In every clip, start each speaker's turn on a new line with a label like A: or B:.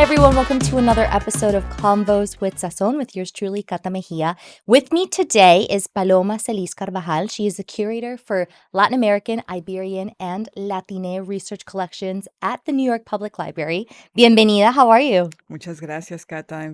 A: everyone, welcome to another episode of Convos with Sazón with yours truly, Cata Mejía. With me today is Paloma Celis Carbajal. She is the curator for Latin American, Iberian, and Latine research collections at the New York Public Library. Bienvenida, how are you?
B: Muchas gracias, Cata. I'm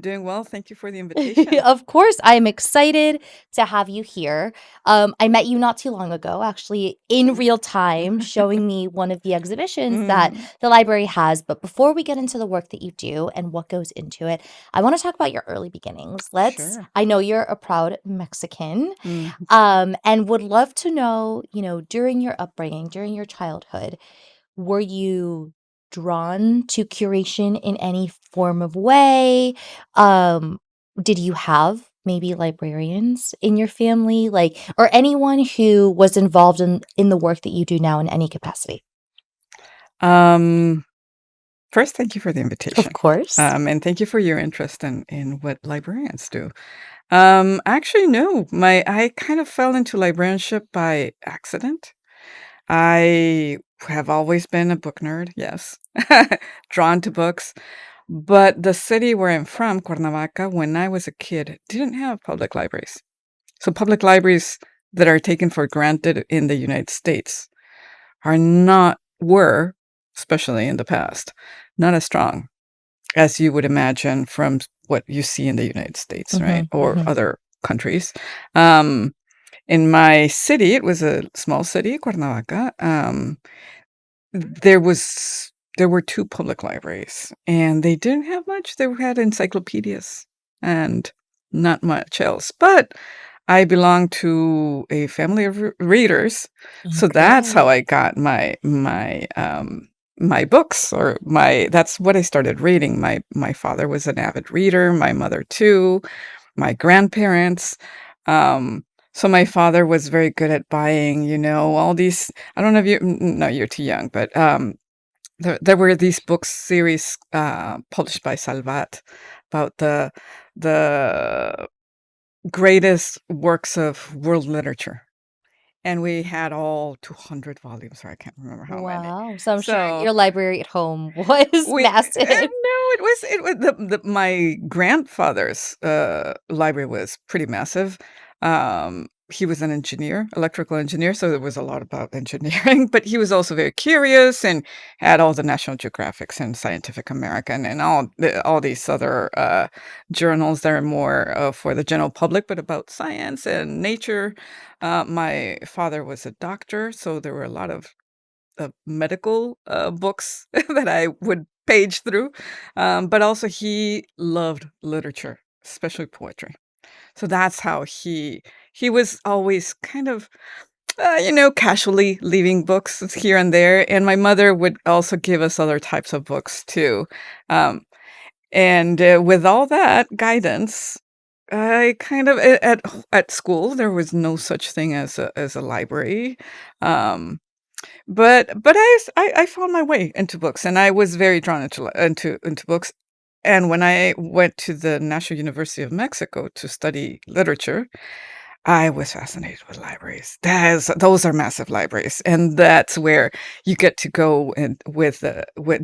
B: doing well. Thank you for the invitation.
A: Of course, I'm excited to have you here. I met you not too long ago, actually in real time, showing me one of the exhibitions that the library has. But before we get into the work that you do and what goes into it, I want to talk about your early beginnings.
B: Sure.
A: I know you're a proud Mexican,
B: Mm.
A: and would love to know, during your upbringing, during your childhood, were you drawn to curation in any form of way? Did you have maybe librarians in your family, or anyone who was involved in the work that you do now in any capacity?
B: Um, First, thank you for the invitation.
A: Of course.
B: And thank you for your interest in what librarians do. Actually, no. I kind of fell into librarianship by accident. I have always been a book nerd, yes, drawn to books. But the city where I'm from, Cuernavaca, when I was a kid, didn't have public libraries. So public libraries that are taken for granted in the United States were, especially in the past, not as strong as you would imagine from what you see in the United States, right? Or other countries. In my city, it was a small city, Cuernavaca. There were two public libraries, and they didn't have much. They had encyclopedias and not much else. But I belong to a family of readers, so that's how I got my books, or that's what I started reading. My father was an avid reader, my mother too, my grandparents. So my father was very good at buying, all these. I don't know if no, you're too young, but there were these book series published by Salvat about the greatest works of world literature. And we had all 200 volumes, or I can't remember how many.
A: Wow. So I'm sure
B: So
A: your library at home was massive.
B: no, it was my grandfather's library was pretty massive. He was an engineer, electrical engineer, so there was a lot about engineering, but he was also very curious and had all the National Geographics and Scientific American and all these other journals that are more for the general public, but about science and nature. My father was a doctor, so there were a lot of medical books that I would page through. But also he loved literature, especially poetry. So that's how he was always kind of casually leaving books here and there. And my mother would also give us other types of books too. And with all that guidance, I kind of at school there was no such thing as a library. But I found my way into books, and I was very drawn into books. And when I went to the National University of Mexico to study literature, I was fascinated with libraries. Those are massive libraries, and that's where you get to go and with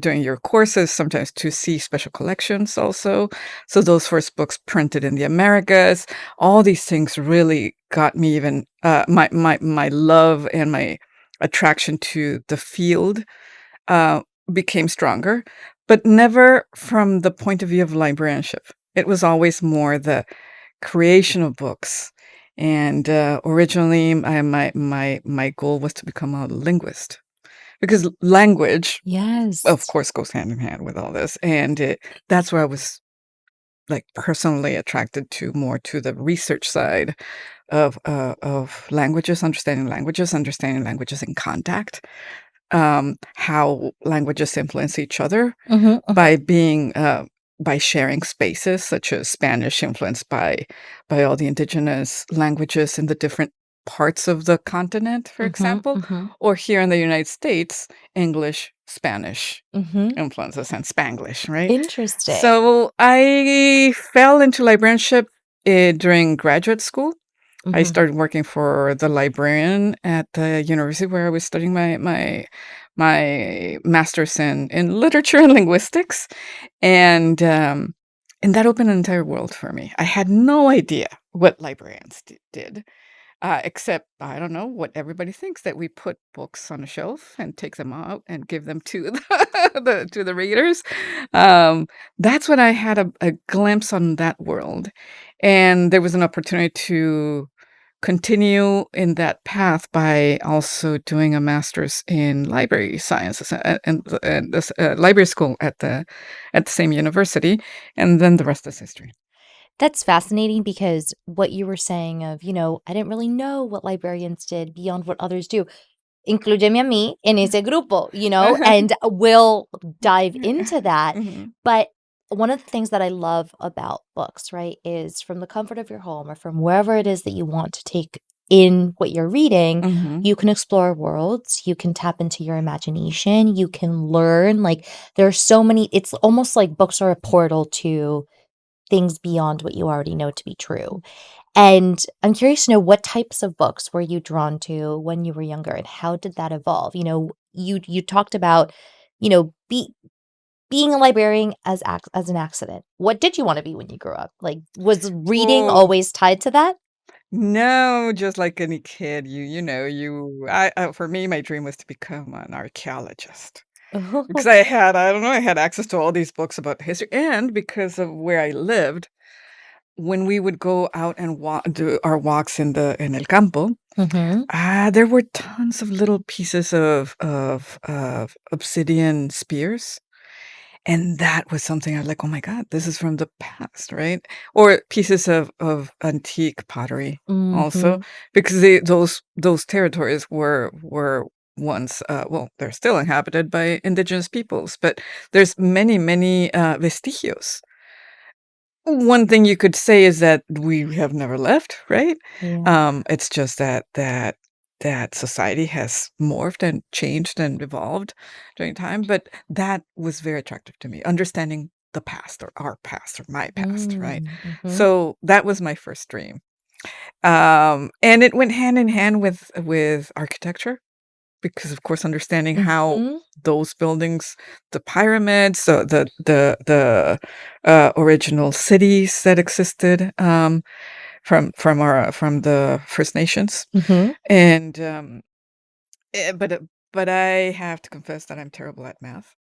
B: during your courses, sometimes to see special collections also. So those first books printed in the Americas, all these things really got me even my love and my attraction to the field became stronger, but never from the point of view of librarianship. It was always more the creation of books. And originally, my goal was to become a linguist, because language,
A: Yes.
B: of course, goes hand in hand with all this, and that's where I was personally attracted to more to the research side of languages, understanding languages in contact, how languages influence each other by being by sharing spaces, such as Spanish influenced by all the indigenous languages in the different parts of the continent, for example, or here in the United States, English, Spanish influences, and Spanglish, right?
A: Interesting.
B: So I fell into librarianship during graduate school. I started working for the librarian at the university where I was studying my my master's in literature and linguistics, and that opened an entire world for me. I had no idea what librarians did. Except, I don't know what everybody thinks, that we put books on a shelf and take them out and give them to the readers. Um, that's when I had a glimpse on that world, and there was an opportunity to continue in that path by also doing a master's in library sciences and this, library school at the same university, and then the rest is history.
A: That's fascinating because what you were saying of, I didn't really know what librarians did beyond what others do. Inclúyeme a mí en ese grupo, and we'll dive into that.
B: Mhm.
A: But one of the things that I love about books, right, is from the comfort of your home or from wherever it is that you want to take in what you're reading,
B: Mhm.
A: you can explore worlds, you can tap into your imagination, you can learn. Like, there are so many, it's almost like books are a portal to things beyond what you already know to be true. And I'm curious to know what types of books were you drawn to when you were younger and how did that evolve? You talked about, being a librarian as an accident. What did you want to be when you grew up? Like, was reading
B: Oh.
A: always tied to that?
B: No, just like any kid, for me, my dream was to become an archaeologist because I had access to all these books about history, and because of where I lived, when we would go out and do our walks in el campo,
A: Mhm.
B: there were tons of little pieces of obsidian spears. And that was something I was like, "Oh my god, this is from the past," right? Or pieces of antique pottery also,
A: Mhm.
B: because those territories were once, well, they're still inhabited by indigenous peoples, but there's many, many, vestigios. One thing you could say is that we have never left, right?
A: Yeah.
B: It's just that society has morphed and changed and evolved during time, but that was very attractive to me, understanding the past or our past or my past, right?
A: Mhm.
B: So that was my first dream. And it went hand in hand with architecture because, of course, understanding how
A: Mhm.
B: those buildings, the pyramids, the original cities that existed, from the First Nations,
A: Mhm.
B: and but I have to confess that I'm terrible at math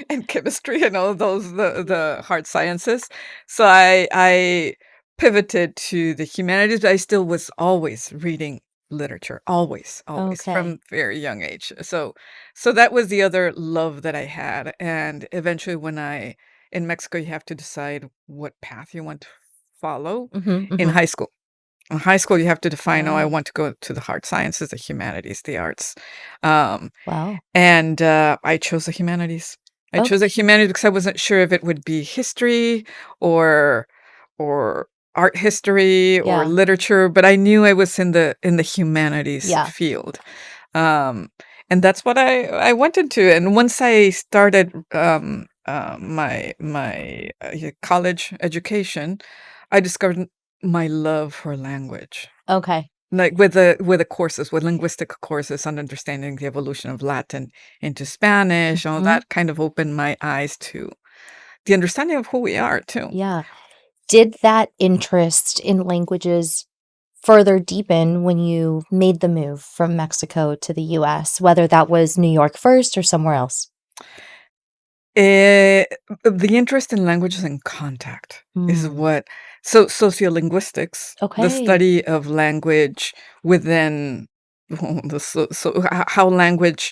B: and chemistry and all of those the hard sciences. So I pivoted to the humanities, but I still was always reading literature, always, always
A: Okay.
B: from very young age. So that was the other love that I had. And eventually when I in Mexico, you have to decide what path you want to follow
A: Mhm.
B: in
A: Mhm.
B: high school. In high school, you have to define, "Oh, I
A: Ah,
B: want to go to the hard sciences, the humanities, the arts." Um,
A: wow.
B: and, I chose the humanities. I chose the
A: Okay.
B: humanities because I wasn't sure if it would be history or or art history or
A: Yeah.
B: literature, but I knew I was in the humanities
A: Yeah.
B: field. Um, and that's what I went into, and once I started, my college education, I discovered my love for language.
A: Okay.
B: Like, with the courses, with linguistic courses on understanding the evolution of Latin into Spanish, all
A: Mhm.
B: that kind of opened my eyes to the understanding of who we are too.
A: Yeah. Did that interest in languages further deepen when you made the move from Mexico to the US, whether that was New York first or somewhere else?
B: Eh, the interest in languages and contact is
A: Mm.
B: what sociolinguistics, the
A: Okay.
B: study of language within how language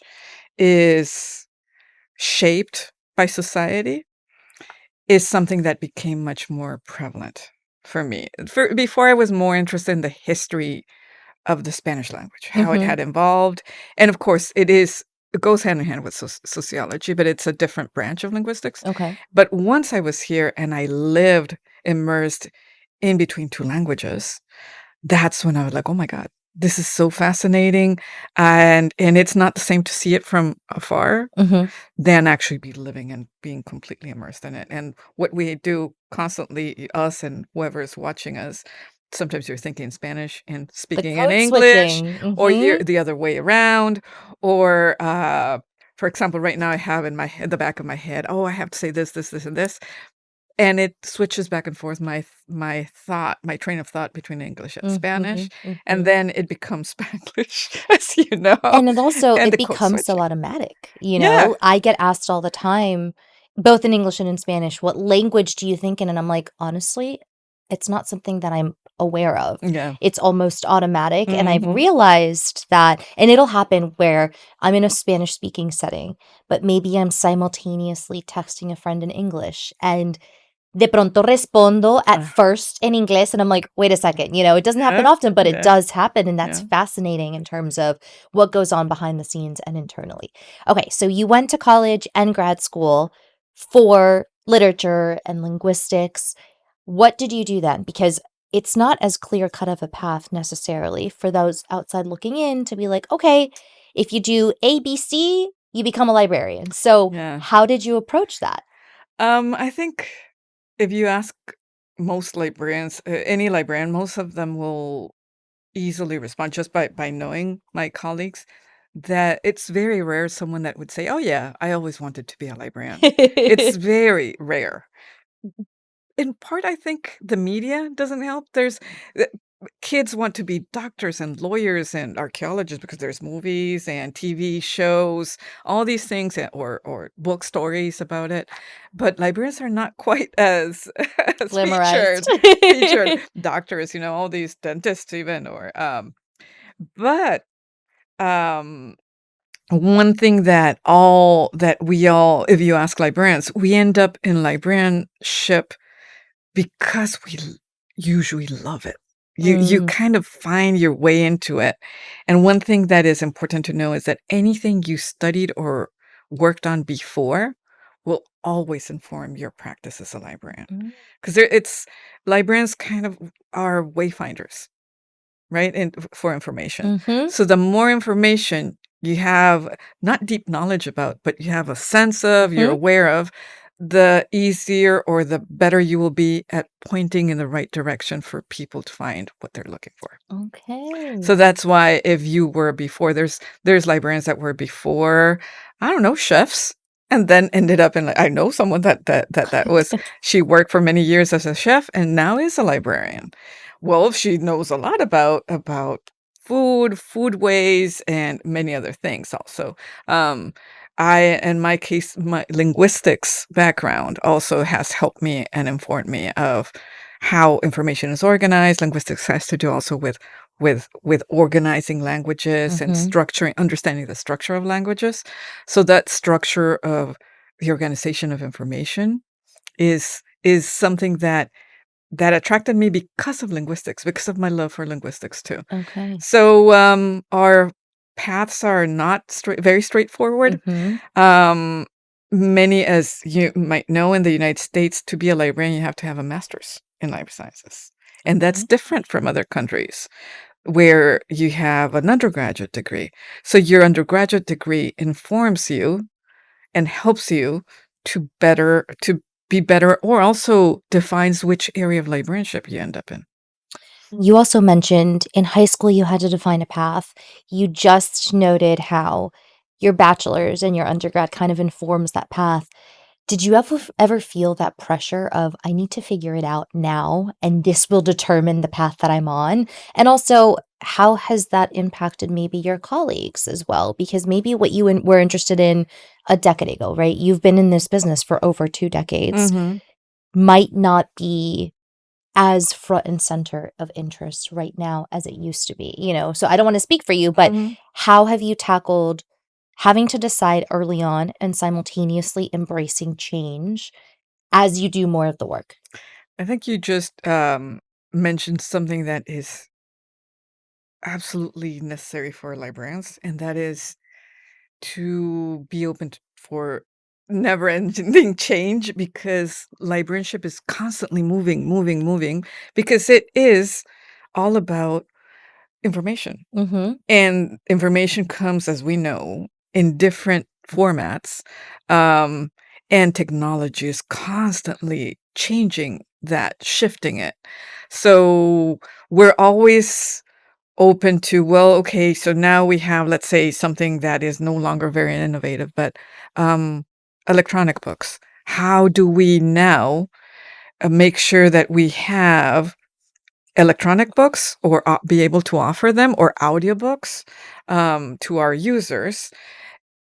B: is shaped by society is something that became much more prevalent for me. Before I was more interested in the history of the Spanish language, how it
A: Mhm.
B: had evolved, and of course, it goes hand in hand with sociology, but it's a different branch of linguistics.
A: Okay.
B: But once I was here and I lived immersed in between 2 languages, that's when I was like, "Oh my god, this is so fascinating," and it's not the same to see it from afar
A: Mhm.
B: than actually be living and being completely immersed in it, and what we do constantly, us and whoever is watching us, sometimes you're thinking Spanish and
A: The
B: speaking in
A: code
B: English,
A: switching.
B: or you're
A: Mhm.
B: the other way around, or, for example, right now I have in my head the back of my head, "Oh, I have to say this, this, this, and this," and it switches back and forth my train of thought between English and Spanish,
A: Mhm,
B: and
A: mhm.
B: then it becomes Spanglish, as you know,
A: And it also
B: and
A: it
B: the code
A: becomes so
B: switching.
A: automatic,
B: Yeah.
A: I get asked all the time, both in English and in Spanish, "What language do you think in?" And I'm like, "Honestly, it's not something that I'm aware of."
B: Yeah.
A: It's almost automatic, and I've
B: Mhm.
A: realized that and it'll happen where I'm in a Spanish speaking setting, but maybe I'm simultaneously texting a friend in English, and de pronto respondo at
B: Uh,
A: first in inglés, and I'm like, "Wait a second," it doesn't happen
B: yeah,
A: often, but it
B: yeah,
A: does happen, and that's
B: yeah.
A: fascinating in terms of what goes on behind the scenes and internally. Okay, so you went to college and grad school for literature and linguistics. What did you do then? Because it's not as clear cut of a path necessarily for those outside looking in to be like, "Okay, if you do ABC, you become a librarian." So,
B: Yeah.
A: how did you approach that?
B: I think if you ask most librarians, any librarian, most of them will easily respond just by knowing my colleagues that it's very rare someone that would say, "Oh yeah, I always wanted to be a librarian." It's very rare. In part, I think the media doesn't help. Uh, kids want to be doctors and lawyers and archaeologists because there's movies and TV shows, all these things, or book stories about it. But librarians are not quite as as
A: Glamorized.
B: featured doctors, all these dentists even but um one thing that we all, if you ask librarians, we end up in librarianship because usually love it. You
A: Mm,
B: kind of find your way into it, and one thing that is important to know is that anything you studied or worked on before will always inform your practice as a librarian,
A: mm,
B: 'cause it's librarians kind of are wayfinders. Right? And for information.
A: mhm,
B: So the more information you have, not deep knowledge about, but you have a sense of, you're
A: mhm.
B: aware of, the easier or the better you will be at pointing in the right direction for people to find what they're looking for. So
A: Okay.
B: that's why if you were before, there's librarians that were before, I don't know, chefs, and then ended up in, I know someone that was, she worked for many years as a chef and now is a librarian. Well, she knows a lot about foodways, and many other things also. Um, in my case, my linguistics background also has helped me and informed me of how information is organized. Linguistics has to do also with organizing languages and
A: Mhm.
B: structuring, understanding the structure of languages. So that structure of the organization of information is something that attracted me because of linguistics, because of my love for linguistics too.
A: Okay.
B: So our paths are not very straightforward.
A: Mhm.
B: Um, Many, as you might know, in the United States, to be a librarian, you have to have a master's in life sciences. And that's
A: Okay.
B: different from other countries where you have an undergraduate degree. So your undergraduate degree informs you and helps you to be better, or also defines which area of librarianship you end up in.
A: You also mentioned in high school you had to define a path. You just noted how your bachelor's and your undergrad kind of informs that path. Did you ever feel that pressure of, "I need to figure it out now, and this will determine the path that I'm on?" And also, how has that impacted maybe your colleagues as well? Because maybe what you were interested in a decade ago, right? You've been in this business for over 2 decades,
B: Mhm,
A: might not be as front and center of interest right now as it used to be, So I don't wanna speak for you, but
B: mhm.
A: how have you tackled having to decide early on and simultaneously embracing change as you do more of the work?
B: I think you just, mentioned something that is absolutely necessary for librarians, and that is to be open for never ending change, because librarianship is constantly moving, moving, moving, because it is all about information.
A: Mhm.
B: And information comes, as we know, in different formats, um, and technology is constantly changing that, shifting it. So we're always open to, well, okay, so now we have, let's say, something that is no longer very innovative, but um, electronic books. How do we now make sure that we have electronic books or be able to offer them or audiobooks to our users?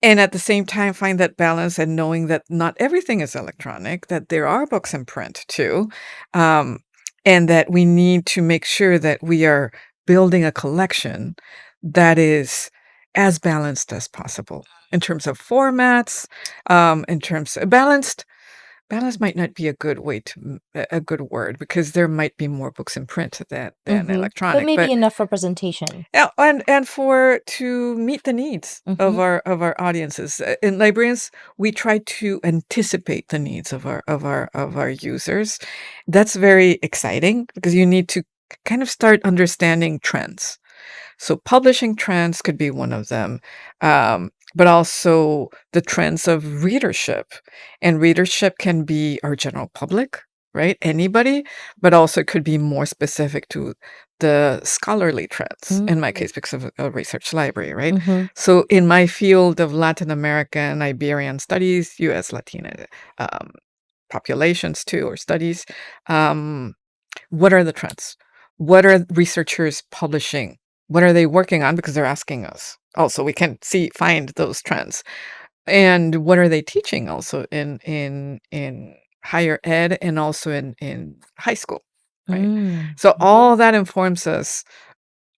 B: And at the same time, find that balance and knowing that not everything is electronic, that there are books in print too, um, and that we need to make sure that we are building a collection that is as balanced as possible in terms of formats, in terms of balanced. Balance might not be a good way to a good word because there might be more books in print than
A: But
B: electronic,
A: maybe
B: but
A: enough representation.
B: yeah, and for to meet the needs
A: Mhm.
B: of our audiences. In librarians, we try to anticipate the needs of our users. That's very exciting because you need to kind of start understanding trends. So publishing trends could be one of them, but also the trends of readership. And readership can be our general public, right? Anybody, but also it could be more specific to the scholarly trends, in my
A: Mm.
B: case, because of a research library, right?
A: Mhm.
B: So in my field of Latin America and Iberian studies, US Latina um, populations too, or studies, um, what are the trends? What are researchers publishing? What are they working on? Because they're asking us. Also, we can find those trends. And what are they teaching also in higher ed and also in high school, right?
A: Mm.
B: So all that informs us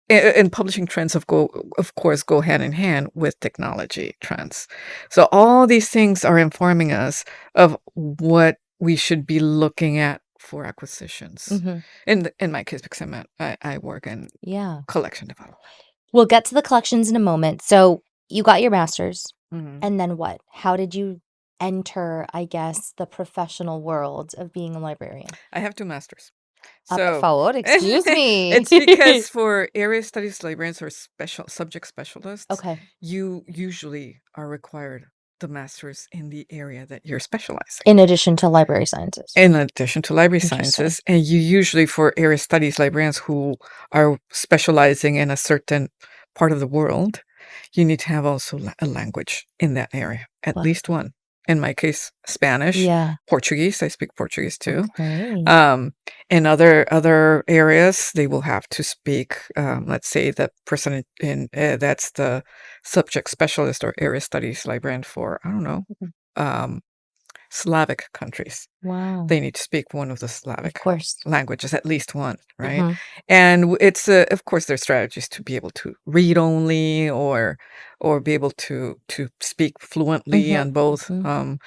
B: and publishing trends of course go hand in hand with technology trends. So all these things are informing us of what we should be looking at for acquisitions.
A: Mhm.
B: In my case, because I work in
A: Yeah.
B: collection development.
A: We'll get to the collections in a moment. So, you got your master's,
B: Mhm.
A: and then what? How did you enter, I guess, the professional world of being a librarian?
B: I have 2 masters.
A: Por
B: So,
A: favor, excuse me.
B: it's because for area studies librarians or special subject specialists,
A: Okay.
B: you usually are required the masters in the area that you're specializing.
A: In addition to library sciences.
B: In addition to library
A: Interesting.
B: sciences, and you usually for area studies librarians who are specializing in a certain part of the world, you need to have also a language in that area, at
A: Wow.
B: least one. In my case, Spanish,
A: Yeah.
B: Portuguese. I speak Portuguese too.
A: Okay.
B: In other areas, they will have to speak. Let's say the person that's the subject specialist or area studies librarian for I don't know um, Slavic countries.
A: Wow.
B: They need to speak one of the
A: Of
B: Slavic
A: course.
B: languages, at least one, right?
A: Mhm.
B: And it's of course their strategies to be able to read only or be able to speak fluently
A: Mhm.
B: on both.
A: Mhm.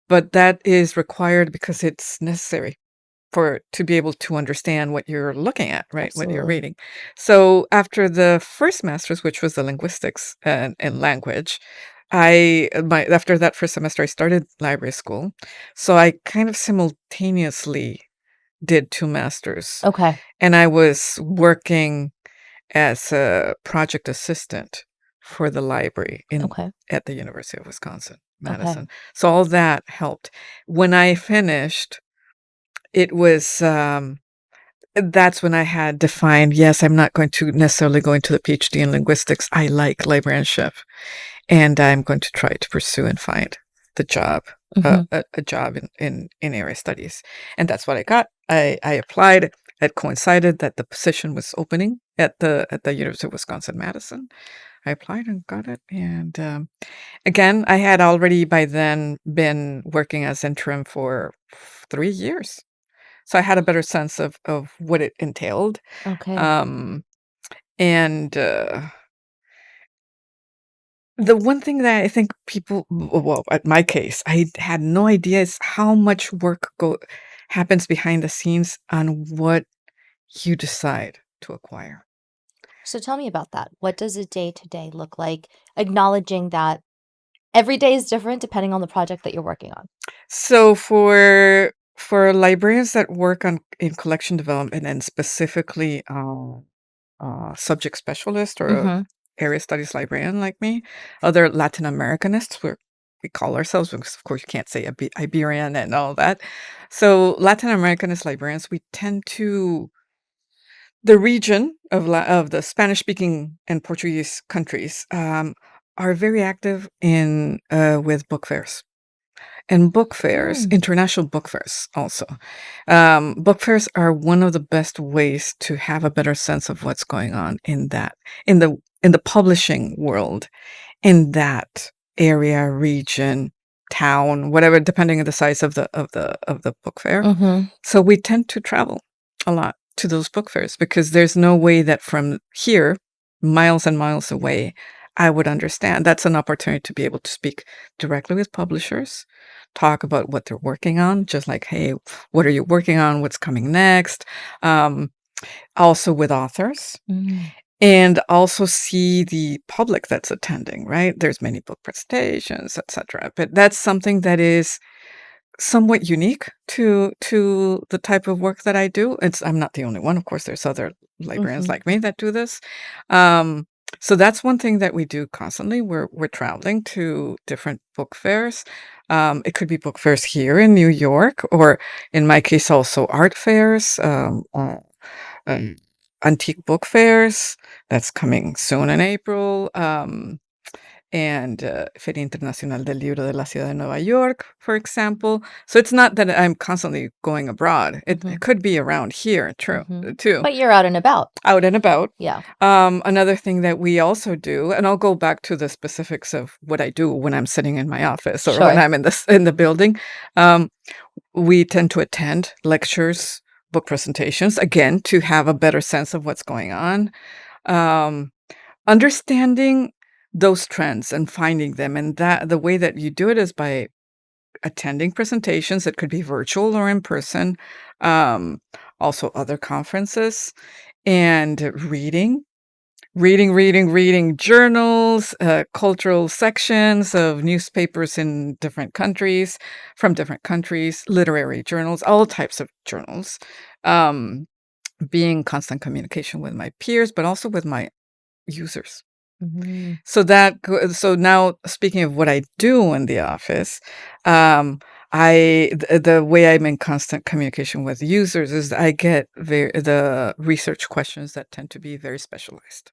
B: But that is required because it's necessary for to be able to understand what you're looking at, right? What you're
A: Absolutely.
B: reading. So after the first master's, which was the linguistics and language, after that first semester, I started library school. So I kind of simultaneously did 2 masters,
A: Okay.
B: and I was working as a project assistant for the library in
A: Okay.
B: at the University of Wisconsin,
A: Okay.
B: Madison. So all that helped. When I finished, it was, that's when I had defined, yes, I'm not going to necessarily go into the PhD in linguistics. I like librarianship, and I'm going to try to pursue and find the job,
A: Mhm.
B: a job in area studies. And that's what I got. I applied. It coincided that the position was opening at the University of Wisconsin-Madison. I applied and got it. And again, I had already by then been working as interim for 3 years. So I had a better sense of what it entailed.
A: Okay.
B: Um, and the one thing that I think people, well, at my case, I had no idea is how much work happens behind the scenes on what you decide to acquire.
A: So tell me about that. What does a day to day look like? Acknowledging that every day is different depending on the project that you're working on.
B: So for librarians that work on in collection development and specifically subject specialist or a
A: Mhm.
B: area studies librarian like me, other Latin Americanists, we call ourselves, because of course you can't say Iberian and all that. So Latin Americanist librarians, we tend to The region of the Spanish-speaking and Portuguese countries, are very active in, with book fairs. And book fairs,
A: Mm,
B: international book fairs also. Book fairs are one of the best ways to have a better sense of what's going on in the publishing world in that area, region, town, whatever, depending on the size of the book fair.
A: mhm,
B: So we tend to travel a lot to those book fairs because there's no way that from here, miles and miles away, I would understand. That's an opportunity to be able to speak directly with publishers, talk about what they're working on, just like, hey, what are you working on? What's coming next? Um, Also with authors
A: mm,
B: and also see the public that's attending, right? There's many book presentations, etc. But that's something that is somewhat unique to the type of work that I do. I'm not the only one, of course, there's other librarians
A: mhm,
B: like me that do this. Um, so that's one thing that we do constantly. We're traveling to different book fairs. It could be book fairs here in New York, or in my case, also art fairs, um, antique book fairs. That's coming soon in April. And Feria Internacional del Libro de la Ciudad de Nueva York, for example. So it's not that I'm constantly going abroad. It
A: mhm,
B: could be around here,
A: mhm.
B: too,
A: But you're out and about.
B: out and about.
A: Yeah.
B: Another thing that we also do, and I'll go back to the specifics of what I do when I'm sitting in my office or when
A: Sure.
B: I'm in the building. Um, we tend to attend lectures, book presentations, again, to have a better sense of what's going on. Um, Understanding those trends and finding them, and that the way that you do it is by attending presentations. It could be virtual or in person, um, also other conferences, and reading journals, cultural sections of newspapers in different countries, from different countries, literary journals, all types of journals. Um, being in constant communication with my peers, but also with my users.
A: Mhm.
B: So now speaking of what I do in the office, um, the way I'm in constant communication with users is I get the research questions that tend to be very specialized.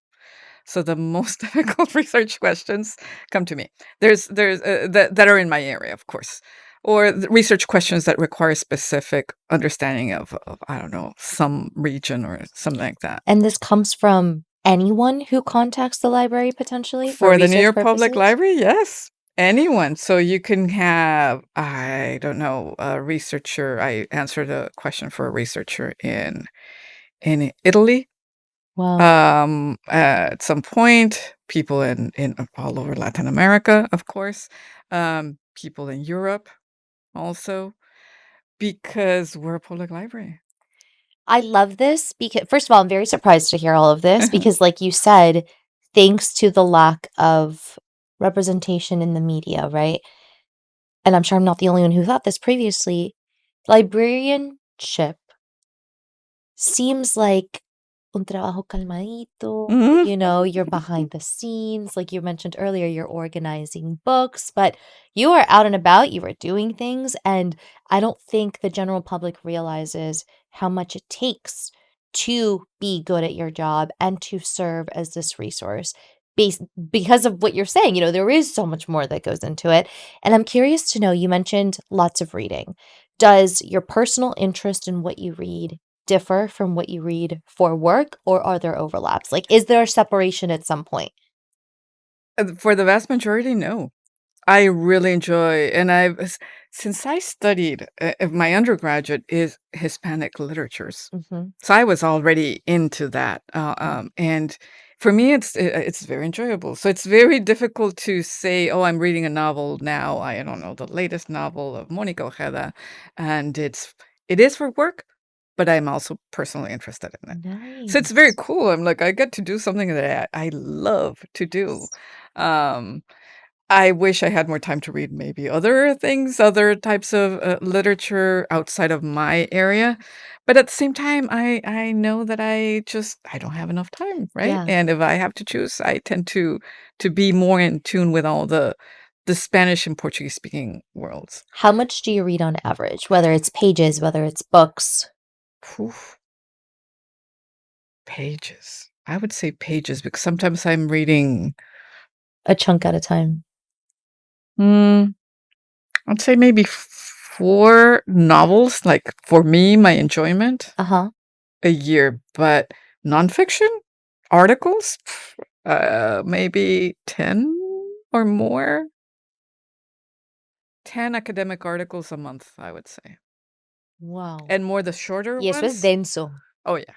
B: So the most difficult research questions come to me. There's that are in my area, of course, or the research questions that require specific understanding of I don't know, some region or something like that.
A: And this comes from anyone who contacts the library potentially for
B: For the New
A: research
B: York Public
A: purposes?
B: Library, yes. Anyone. So you can have, I don't know, a researcher. I answered a question for a researcher in Italy.
A: Wow.
B: At some point, people in all over Latin America, of course. People in Europe also, because we're a public library.
A: I love this because first of all, I'm very surprised to hear all of this because like you said, thanks to the lack of representation in the media, right? And I'm sure I'm not the only one who thought this previously. Librarianship seems like un trabajo calmadito,
B: Mhm.
A: you're behind the scenes, like you mentioned earlier, you're organizing books, but you are out and about, you are doing things, and I don't think the general public realizes how much it takes to be good at your job and to serve as this resource based because of what you're saying, there is so much more that goes into it. And I'm curious to know, you mentioned lots of reading. Does your personal interest in what you read differ from what you read for work, or are there overlaps? Like, is there a separation at some point?
B: For the vast majority, no. I really enjoy, and since I studied, my undergraduate is Hispanic literatures,
A: Mhm.
B: so I was already into that, and for me, it's very enjoyable. So it's very difficult to say, "Oh, I'm reading a novel now." I don't know the latest novel of Mónica Ojeda, and it is for work, but I'm also personally interested in it. So it's very
A: Nice.
B: cool. I'm like, I get to do something that I love to do. Um, I wish I had more time to read maybe other things, other types of, literature outside of my area, but at the same time, I know that I don't have enough time, right?
A: Yeah.
B: And if I have to choose, I tend to be more in tune with all the Spanish and Portuguese speaking worlds.
A: How much do you read on average? Whether it's pages, whether it's books?
B: Oof. Pages. I would say pages because sometimes I'm reading,
A: A chunk at a time.
B: mm, I'd say maybe 4 novels, like, for me, my enjoyment,
A: Uh-huh.
B: a year, but nonfiction articles, maybe 10 or more. 10 academic articles a month, I would say.
A: Wow.
B: And more the shorter
A: Y eso es
B: ones.
A: denso.
B: Oh, yeah.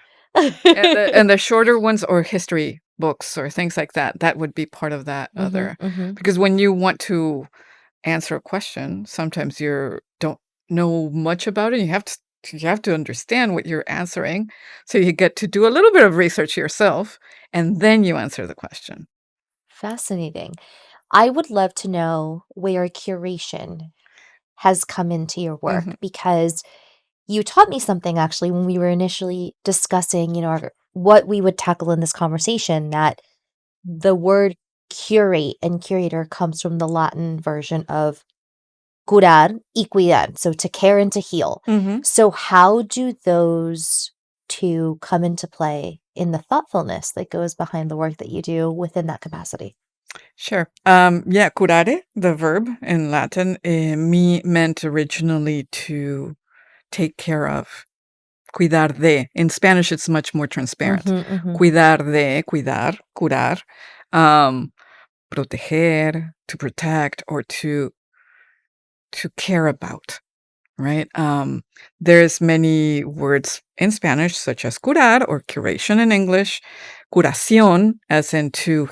B: And the shorter ones or history books or things like that, that would be part of that
A: Mhm,
B: other
A: mhm.
B: because when you want to answer a question, sometimes you don't know much about it. You have to understand what you're answering, so you get to do a little bit of research yourself, and then you answer the question.
A: Fascinating. I would love to know where curation has come into your
B: Mhm,
A: work because you taught me something actually when we were initially discussing, what we would tackle in this conversation, that the word curate and curator comes from the Latin version of curar y cuidar, so to care and to heal.
B: mhm.
A: So how do those two come into play in the thoughtfulness that goes behind the work that you do within that capacity?
B: Sure. Yeah, curare, the verb in Latin, meant originally to take care of. Cuidar de. In Spanish, it's much more transparent.
A: Mhm, mhm.
B: Cuidar de, cuidar, curar, um, proteger, to protect, or to care about, right? There's many words in Spanish, such as curar or curation in English, curación, as in to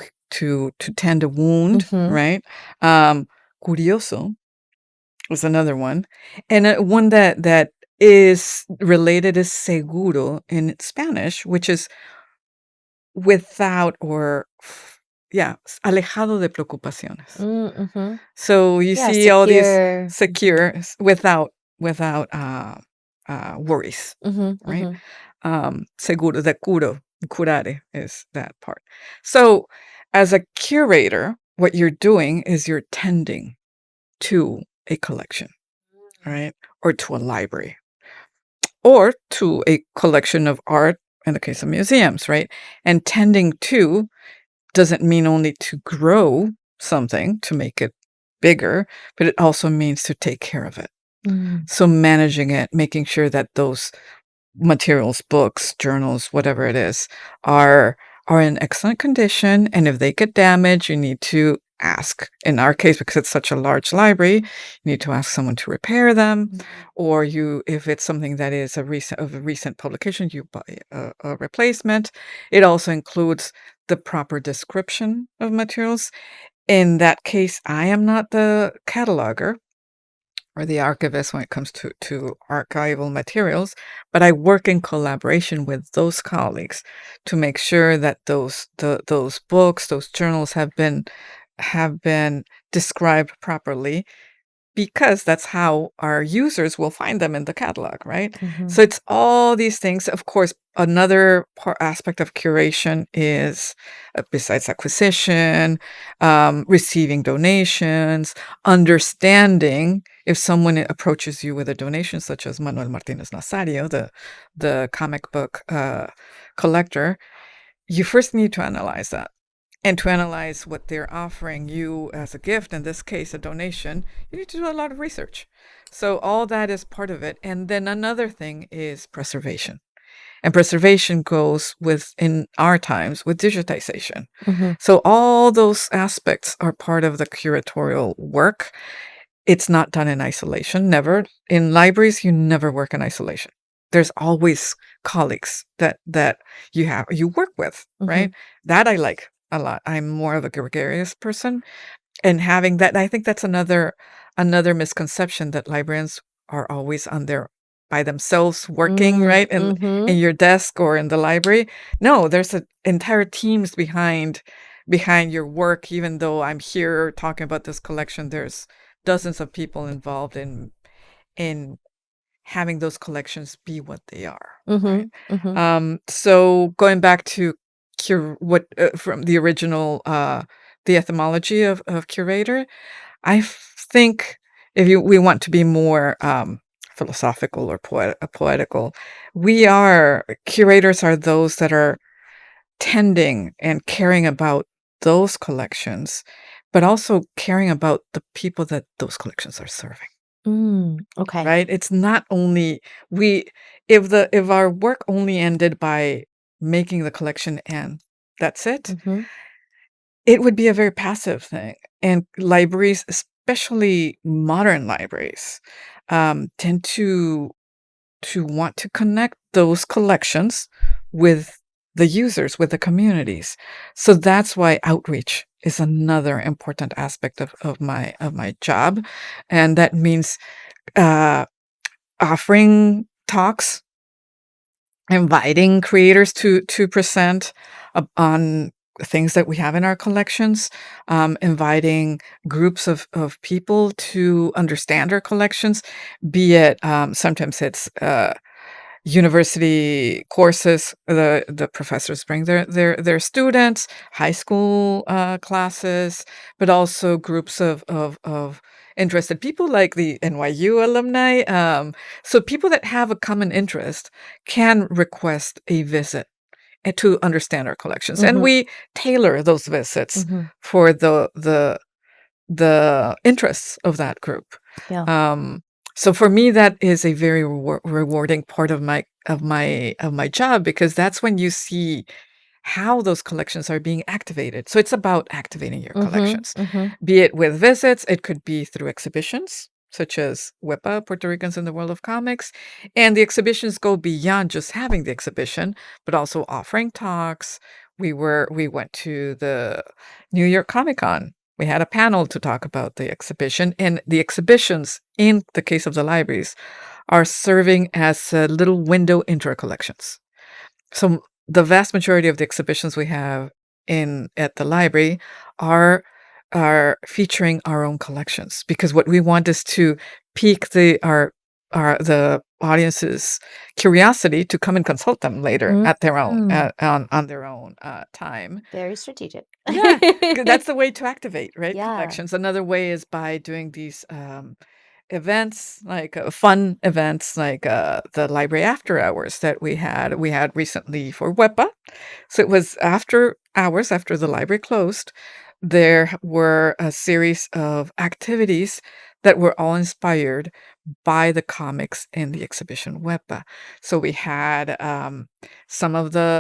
B: tend a wound,
A: Mhm.
B: right? Curioso was another one, and one that is related is seguro in Spanish, which is without or yeah, alejado de preocupaciones.
A: Mhm.
B: So you
A: Yeah,
B: see all these
A: secure.
B: secure without worries,
A: Mhm,
B: right?
A: mhm.
B: Seguro, de curo, curare is that part. So as a curator, what you're doing is you're tending to a collection, right? Or to a library or to a collection of art in the case of museums, right? And tending to doesn't mean only to grow something to make it bigger, but it also means to take care of it.
A: Mm.
B: So managing it, making sure that those materials, books, journals, whatever it is, are are in excellent condition. And if they get damaged, you need to ask. In our case, because it's such a large library, you need to ask someone to repair them,
A: Mhm.
B: or if it's something that is a recent publication, you buy a replacement. It also includes the proper description of materials. In that case, I am not the cataloger or the archivist when it comes to archival materials, but I work in collaboration with those colleagues to make sure that those books, those journals have been described properly because that's how our users will find them in the catalog, right?
A: Mhm.
B: So it's all these things. Of course, another aspect of curation is, besides acquisition, receiving donations, understanding if someone approaches you with a donation, such as Manuel Martinez Nazario, the comic book collector, you first need to analyze that. And to analyze what they're offering you as a gift, in this case, a donation, you need to do a lot of research. So all that is part of it. And then another thing is preservation. And preservation goes with, in our times, with digitization.
A: Mhm.
B: So all those aspects are part of the curatorial work. It's not done in isolation, never. In libraries, you never work in isolation. There's always colleagues that you work with, right?
A: Mhm.
B: That I like a lot. I'm more of a gregarious person, and having that, I think that's another misconception that librarians are always on their by themselves working,
A: Mm,
B: right? In
A: mhm.
B: your desk or in the library. No, there's entire teams behind your work. Even though I'm here talking about this collection, there's dozens of people involved in having those collections be what they are, right?
A: Mhm, mhm.
B: So going back to what from the original the etymology of curator, I think if we want to be more philosophical or poetical, we are curators are those that are tending and caring about those collections, but also caring about the people that those collections are serving,
A: Okay.
B: right? It's not only we if our work only ended by making the collection and that's it,
A: Mhm.
B: it would be a very passive thing. And libraries, especially modern libraries, tend to want to connect those collections with the users, with the communities. So that's why outreach is another important aspect of my job. And that means uh, offering talks, inviting creators to present on things that we have in our collections, inviting groups of people to understand our collections, be it sometimes it's university courses, the professors bring their students, high school classes, but also groups of interested people like the NYU alumni. So people that have a common interest can request a visit to understand our collections, and
A: Mhm.
B: we tailor those visits
A: Mhm.
B: for the interests of that group.
A: Yeah.
B: Um, so for me, that is a very rewarding part of my job because that's when you see how those collections are being activated. So it's about activating your
A: Mhm.
B: collections,
A: Mhm.
B: be it with visits, it could be through exhibitions. Such as WIPA, Puerto Ricans in the World of Comics. And the exhibitions go beyond just having the exhibition, but also offering talks. We went to the New York Comic Con. We had a panel to talk about the exhibition, and the exhibitions, in the case of the libraries, are serving as a little window into our collections. So the vast majority of the exhibitions we have in at the library are are featuring our own collections because what we want is to pique the audience's curiosity to come and consult them later at their own
A: Mm.
B: on their own time.
A: Very strategic.
B: Yeah, that's the way to activate, right?
A: Yeah.
B: Collections. Another way is by doing these events, like fun events, like the library after hours that we had. We had recently for WEPA. So it was after hours, after the library closed. There were a series of activities that were all inspired by the comics in the exhibition WEPA. So we had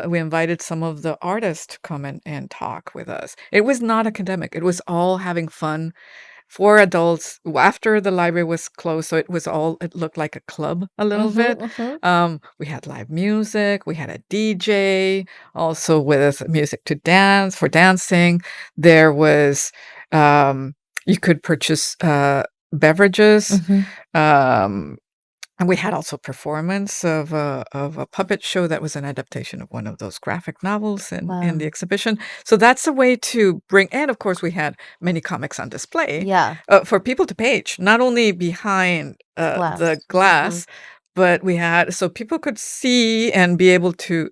B: we invited some of the artists to come and talk with us. It was not academic, it was all having fun for adults after the library was closed, so it looked like a club a little
A: Mhm.
B: bit.
A: Mhm.
B: We had live music, we had a DJ, also with music to dance for dancing. There was, um, you could purchase, beverages,
A: Mhm.
B: um and we had also performance of a puppet show that was an adaptation of one of those graphic novels in the
A: Wow.
B: exhibition. So that's a way to bring, and of course we had many comics on display
A: Yeah.
B: for people to page, not only behind the
A: Glass. Mhm.
B: glass, but we had so people could see and be able to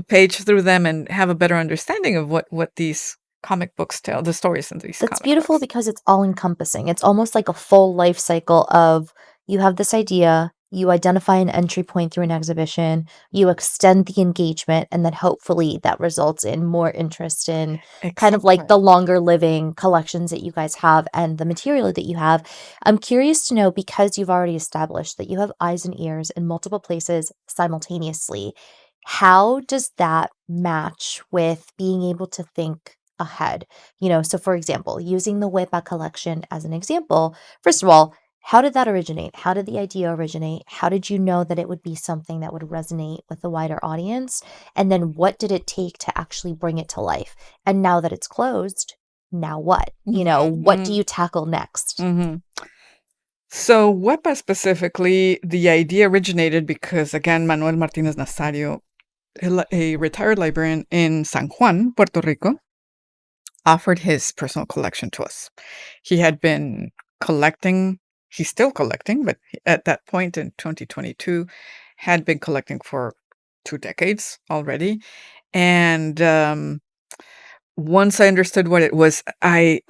B: page through them and have a better understanding of what these comic books tell, the stories in these
A: That's
B: comic
A: beautiful
B: books.
A: because it's all encompassing. It's almost like a full life cycle of you have this idea, you identify an entry point through an exhibition, you extend the engagement, and then hopefully that results in more interest in kind of like
B: Exactly.
A: the longer living collections that you guys have and the material that you have. I'm curious to know because you've already established that you have eyes and ears in multiple places simultaneously. How does that match with being able to think ahead? So for example, using the Wepa collection as an example, first of all, how did that originate? How did the idea originate? How did you know that it would be something that would resonate with a wider audience? And then what did it take to actually bring it to life? And now that it's closed, now what?
B: Mhm,
A: What do
B: mhm,
A: you tackle next?
B: mhm. So, WEPA specifically, the idea originated because, again, Manuel Martinez Nazario, a retired librarian in San Juan, Puerto Rico, offered his personal collection to us. He had been collecting, he's still collecting, but at that point in 2022, had been collecting for 2 decades already. And once I understood what it was, I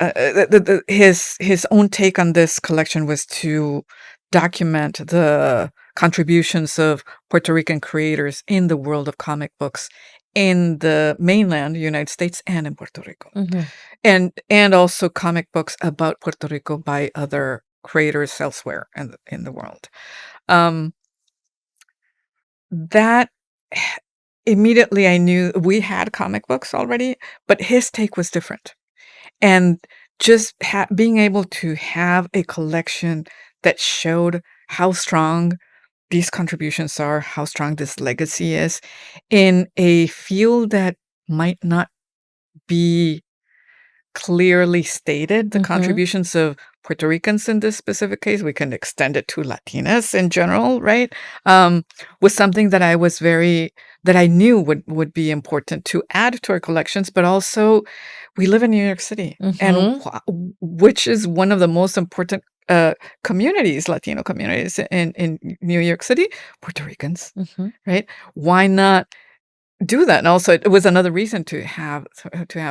B: his own take on this collection was to document the contributions of Puerto Rican creators in the world of comic books in the mainland United States and in Puerto Rico.
A: Mhm.
B: And also comic books about Puerto Rico by other creators elsewhere in the world. Um, that immediately I knew we had comic books already, but his take was different. And just being able to have a collection that showed how strong these contributions are, how strong this legacy is in a field that might not be clearly stated, the
A: Mhm.
B: contributions of Puerto Ricans in this specific case, we can extend it to Latinas in general, right? Was something that that I knew would be important to add to our collections, but also we live in New York City, and
A: Mhm.
B: which is one of the most important communities, Latino communities in New York City, Puerto Ricans,
A: Mhm.
B: right? Why not do that? And also, it was another reason to have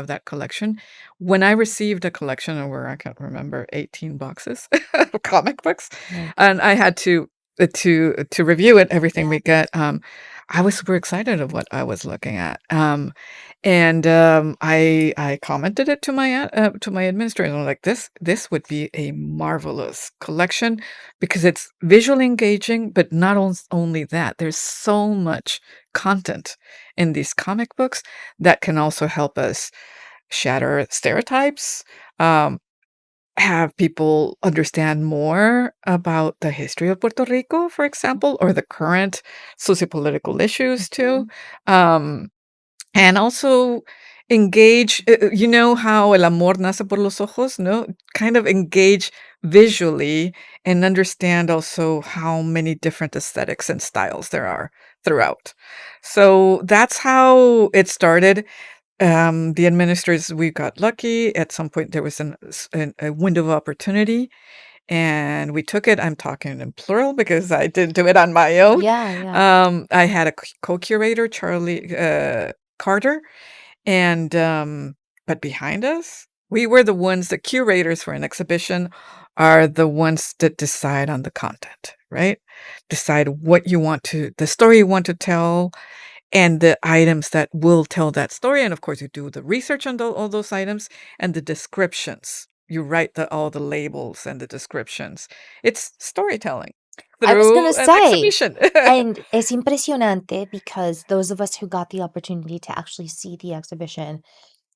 B: that collection. When I received a collection of where I can't remember 18 boxes of comic books,
A: Yikes.
B: and I had to review it, everything
A: Yeah.
B: we get. I was super excited of what I was looking at. And I commented it to my administrator. I'm like, this would be a marvelous collection because it's visually engaging, but not only that. There's so much content in these comic books that can also help us shatter stereotypes, um, have people understand more about the history of Puerto Rico, for example, or the current sociopolitical issues too.
A: Mhm.
B: Um, and also engage, you know how el amor nace por los ojos, no? Kind of engage visually and understand also how many different aesthetics and styles there are throughout. So that's how it started. The administrators, we got lucky. At some point, there was a window of opportunity, and we took it. I'm talking in plural because I didn't do it on my own.
A: Yeah, yeah.
B: I had a co-curator, Charlie Carter, and but behind us, we were the ones, the curators for an exhibition are the ones that decide on the content, right? Decide what you want to, the story you want to tell, and the items that will tell that story. And of course, you do the research on all those items and the descriptions. You write all the labels and the descriptions. It's storytelling
A: I was
B: through
A: gonna
B: an
A: say,
B: exhibition.
A: and es impresionante because those of us who got the opportunity to actually see the exhibition,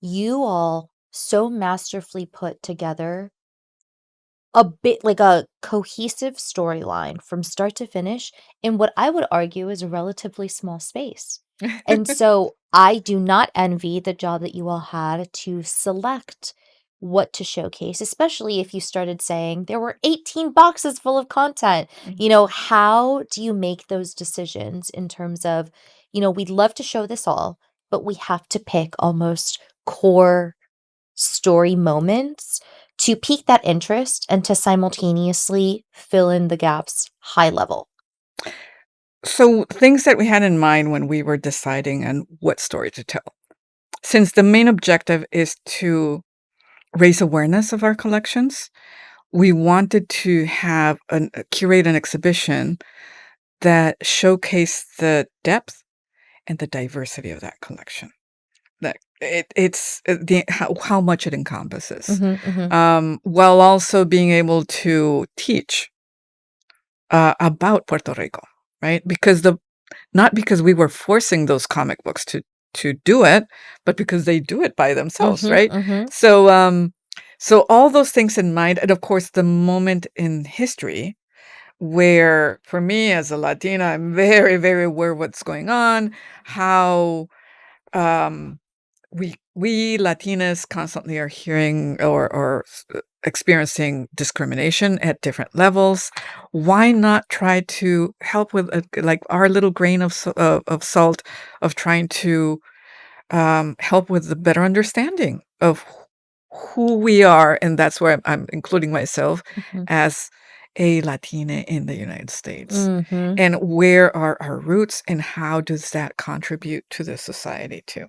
A: you all so masterfully put together a bit like a cohesive storyline from start to finish in what I would argue is a relatively small space. And so I do not envy the job that you all had to select what to showcase, especially if you started saying there were 18 boxes full of content. How do you make those decisions in terms of, we'd love to show this all, but we have to pick almost core story moments to pique that interest and to simultaneously fill in the gaps high level.
B: So, things that we had in mind when we were deciding on what story to tell. Since the main objective is to raise awareness of our collections, we wanted to curate an exhibition that showcased the depth and the diversity of that collection. That it's the how much it encompasses,
A: Mhm, mhm,
B: while also being able to teach about Puerto Rico, right? Not because we were forcing those comic books to do it, but because they do it by themselves,
A: mhm,
B: right?
A: mhm,
B: So, so all those things in mind, and of course, the moment in history where, for me as a Latina, I'm very, very aware of what's going on, how um, we Latinas constantly are hearing or experiencing discrimination at different levels. Why not try to help with like our little grain of salt of trying to help with the better understanding of who we are, and that's where I'm including myself
A: mhm,
B: as a Latina in the United States,
A: mhm.
B: and where are our roots, and how does that contribute to the society too?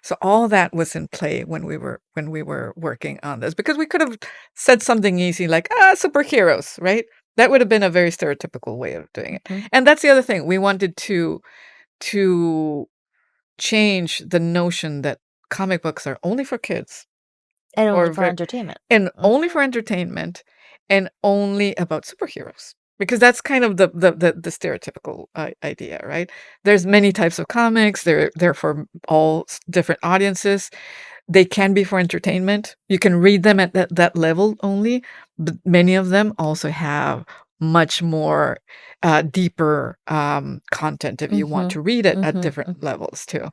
B: So all that was in play when we were working on this, because we could have said something easy like, superheroes, right? That would have been a very stereotypical way of doing it.
A: Mhm.
B: And that's the other thing. We wanted to change the notion that comic books are only for kids
A: And only
B: or
A: for
B: ver
A: entertainment.
B: and
A: Mhm.
B: only for entertainment and only about superheroes. Because that's kind of the stereotypical idea, right? There's many types of comics. They're for all different audiences. They can be for entertainment. You can read them at that level only, but many of them also have much more deeper content if you want
A: Mhm.
B: to read it at
A: Mhm.
B: different levels too.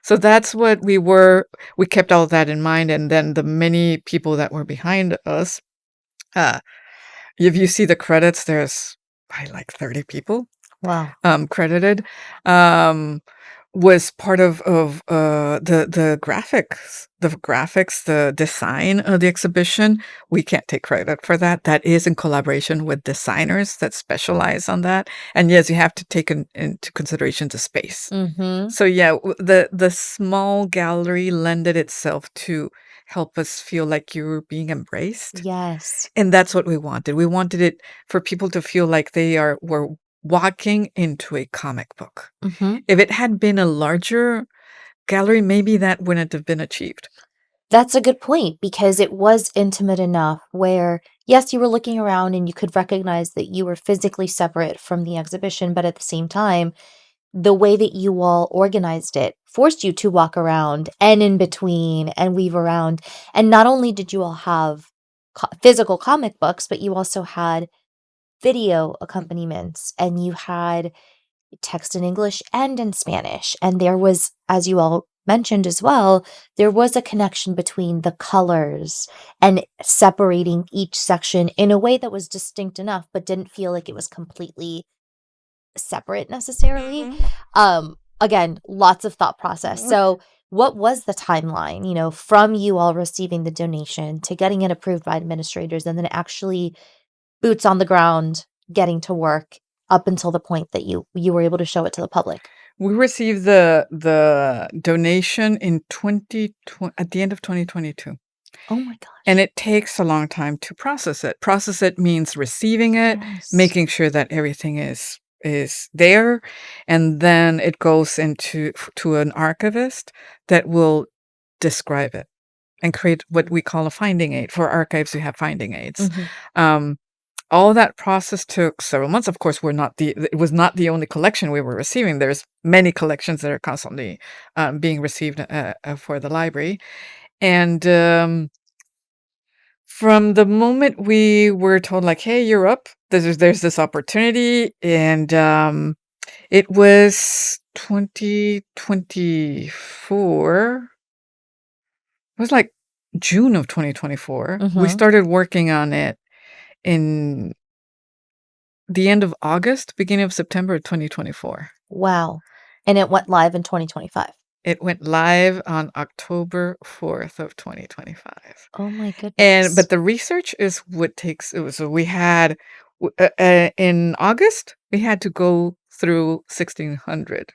B: So that's what we kept all that in mind, and then the many people that were behind us. Uh, if you see the credits, there's probably like 30 people
A: Wow.
B: credited, um, was part of the graphics, the design of the exhibition. We can't take credit for that. That is in collaboration with designers that specialize on that. And yes, you have to take into consideration the space.
A: Mhm.
B: So yeah, the small gallery lended itself to help us feel like you were being embraced.
A: Yes.
B: And that's what we wanted. We wanted it for people to feel like were walking into a comic book.
A: Mhm.
B: If it had been a larger gallery, maybe that wouldn't have been achieved.
A: That's a good point because it was intimate enough where, yes, you were looking around and you could recognize that you were physically separate from the exhibition, but at the same time, the way that you all organized it forced you to walk around and in between and weave around. And not only did you all have physical comic books, but you also had video accompaniments and you had text in English and in Spanish. And there was, as you all mentioned as well, there was a connection between the colors and separating each section in a way that was distinct enough, but didn't feel like it was completely separate necessarily.
B: Mhm.
A: Again, lots of thought process. So, what was the timeline, from you all receiving the donation to getting it approved by administrators and then actually boots on the ground, getting to work up until the point that you were able to show it to the public?
B: We received the donation in 2020 at the end of 2022.
A: Oh my
B: And
A: gosh.
B: it takes a long time to process it. Process it means receiving it,
A: Yes.
B: making sure that everything is there, and then it goes to an archivist that will describe it and create what we call a finding aid. For archives, we have finding aids.
A: Mhm.
B: Um, all that process took several months. Of course, it was not the only collection we were receiving. There's many collections that are constantly being received for the library, and from the moment we were told, like, "Hey, you're up. There's this opportunity," and, it was 2024. It was, like, June of 2024. We
A: Mhm.
B: started working on it in the end of August, beginning of September of 2024.
A: Wow. And it went live in 2025.
B: It went live on October 4th of 2025.
A: Oh my
B: But
A: goodness.
B: the research is what takes it was so we had in August, we had to go through 1,600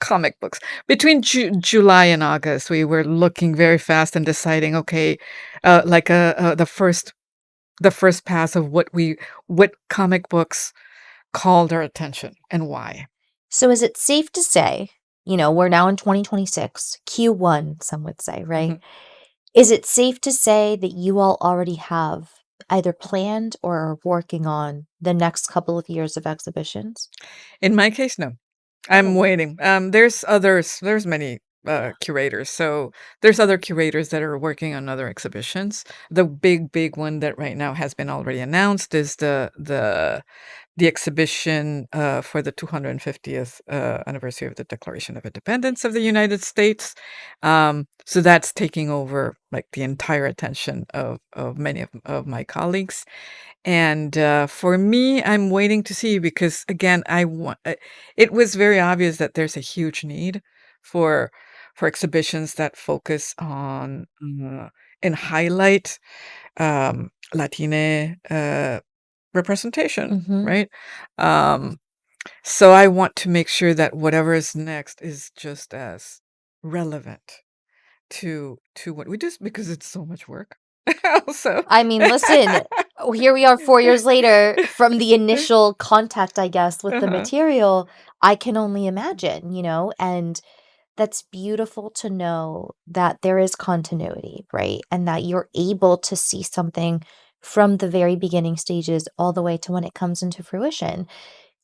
B: comic books. Between July and August, we were looking very fast and deciding, okay, like, the first pass of what comic books called our attention and why.
A: So is it safe to say, we're now in 2026, Q1, some would say, right?
B: Mhm.
A: Is it safe to say that you all already have either planned or are working on the next couple of years of exhibitions?
B: In my case, no. I'm
A: Oh,
B: waiting. There's many, curators, so there's other curators that are working on other exhibitions. The big one that right now has been already announced is the exhibition, for the 250th, anniversary of the Declaration of Independence of the United States. So that's taking over, like, the entire attention of many of my colleagues. And, for me, I'm waiting to see because, again, it was very obvious that there's a huge need for exhibitions that focus on, and highlight, Latine, representation,
A: mhm.
B: right? Um, so I want to make sure that whatever is next is just as relevant to what we do because it's so much work. Also.
A: I mean, listen, here we are 4 years later from the initial contact, I guess, with the
B: Uh-huh.
A: material. I can only imagine, and that's beautiful to know that there is continuity, right? And that you're able to see something from the very beginning stages all the way to when it comes into fruition.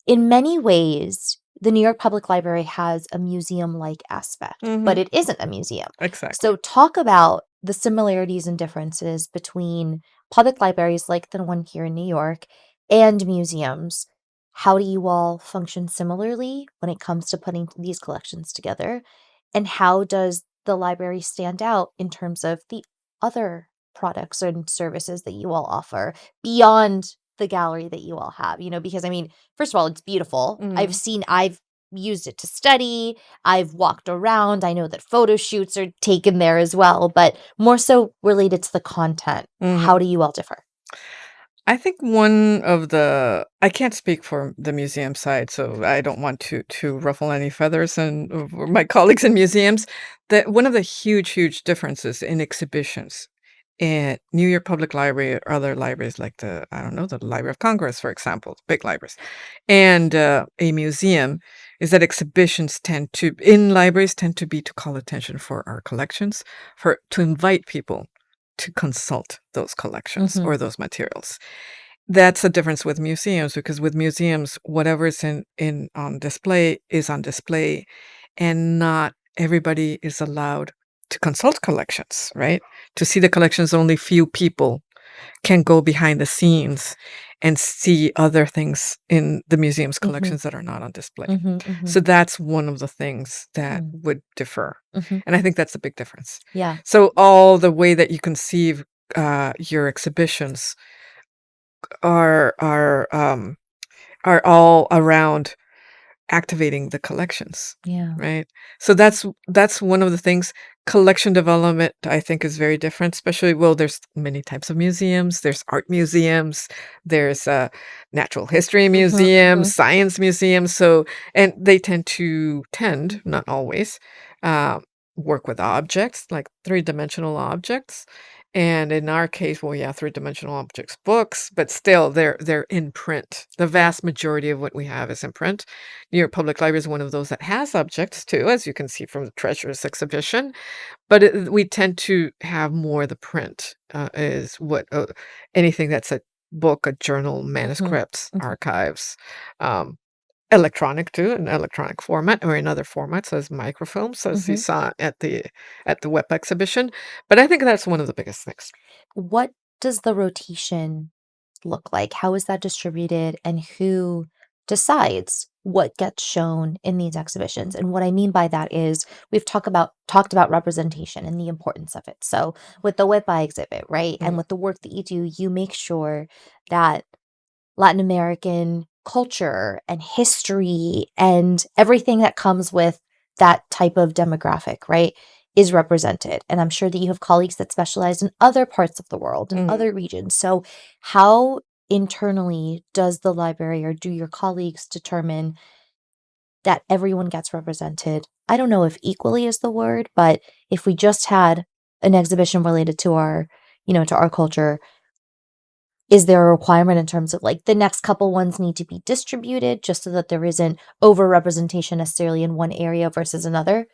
A: In many ways, the New York Public Library has a museum-like aspect, but
B: Mhm.
A: it isn't a museum.
B: Exactly.
A: So talk about the similarities and differences between public libraries like the one here in New York and museums. How do you all function similarly when it comes to putting these collections together? And how does the library stand out in terms of the other products and services that you all offer beyond the gallery that you all have? Because I mean, first of all, it's beautiful.
B: Mhm.
A: I've used it to study. I've walked around. I know that photo shoots are taken there as well, but more so related to the content. How
B: Mhm.
A: do you all differ?
B: I think one of the I can't speak for the museum side, so I don't want to ruffle any feathers and over my colleagues in museums. That one of the huge differences in exhibitions at New York Public Library or other libraries like the I don't know the Library of Congress, for example, big libraries, and a museum is that exhibitions tend to in libraries tend to be to call attention for our collections, for to invite people to consult those collections
A: Mhm,
B: or those materials. That's the difference with museums, because with museums, whatever is in on display is on display, and not everybody is allowed to consult collections, right? To see the collections, only few people can go behind the scenes and see other things in the museum's
A: mhm,
B: collections that are not on display.
A: mhm, mhm,
B: So that's one of the things that
A: mm,
B: would differ,
A: mhm.
B: and I think that's a big difference.
A: Yeah,
B: So all the way that you conceive your exhibitions are are um, are all around activating the collections,
A: yeah.
B: right? So that's one of the things. Collection development, I think, is very different, especially well, there's many types of museums. There's art museums, there's natural history
A: Mhm,
B: museums,
A: mhm,
B: science museums. So and they tend, not always, uh, work with objects, like three-dimensional objects. And in our case, well, yeah, three-dimensional objects, books, but still they're in print. The
A: yeah.
B: vast majority of what we have is in print. New York Public Library is one of those that has objects too, as you can see from the treasures exhibition, but we tend to have more the print, is what anything that's a book, a journal,
A: Mhm,
B: manuscripts,
A: mhm,
B: archives, um, electronic too, in electronic format or in other formats as microfilms, as you
A: mhm.
B: saw at the web exhibition. But I think that's one of the biggest things.
A: What does the rotation look like? How is that distributed, and who decides what gets shown in these exhibitions? And what I mean by that is we've talked about representation and the importance of it. So with the Whip By exhibit, right? And
B: Mm,
A: with the work that you do, you make sure that Latin American culture and history and everything that comes with that type of demographic, right, is represented. And I'm sure that you have colleagues that specialize in other parts of the world and
B: mhm.
A: other regions. So, how internally does the library or do your colleagues determine that everyone gets represented? I don't know if equally is the word, but if we just had an exhibition related to our culture, is there a requirement in terms of, like, the next couple ones need to be distributed just so that there isn't over-representation necessarily in one area versus another?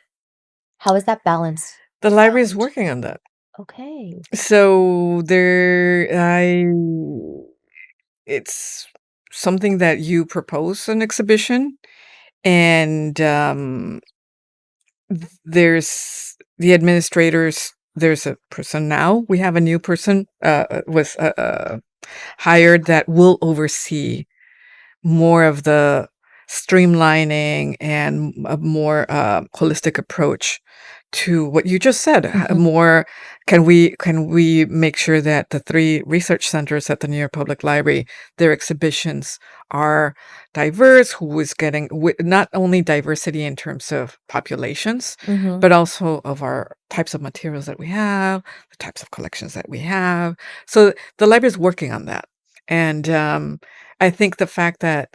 A: How is that balance
B: The library is
A: found?
B: working on that.
A: Okay.
B: So it's something that you propose an exhibition, and there's the administrators. There's a person now. We have a new person was hired that will oversee more of the streamlining and a more holistic approach to what you just said.
A: Mhm,
B: More, can we make sure that the three research centers at the New York Public Library, their exhibitions are diverse? Who is getting not only diversity in terms of populations,
A: mhm.
B: but also of our types of materials that we have, the types of collections that we have. So the library is working on that, and I think the fact that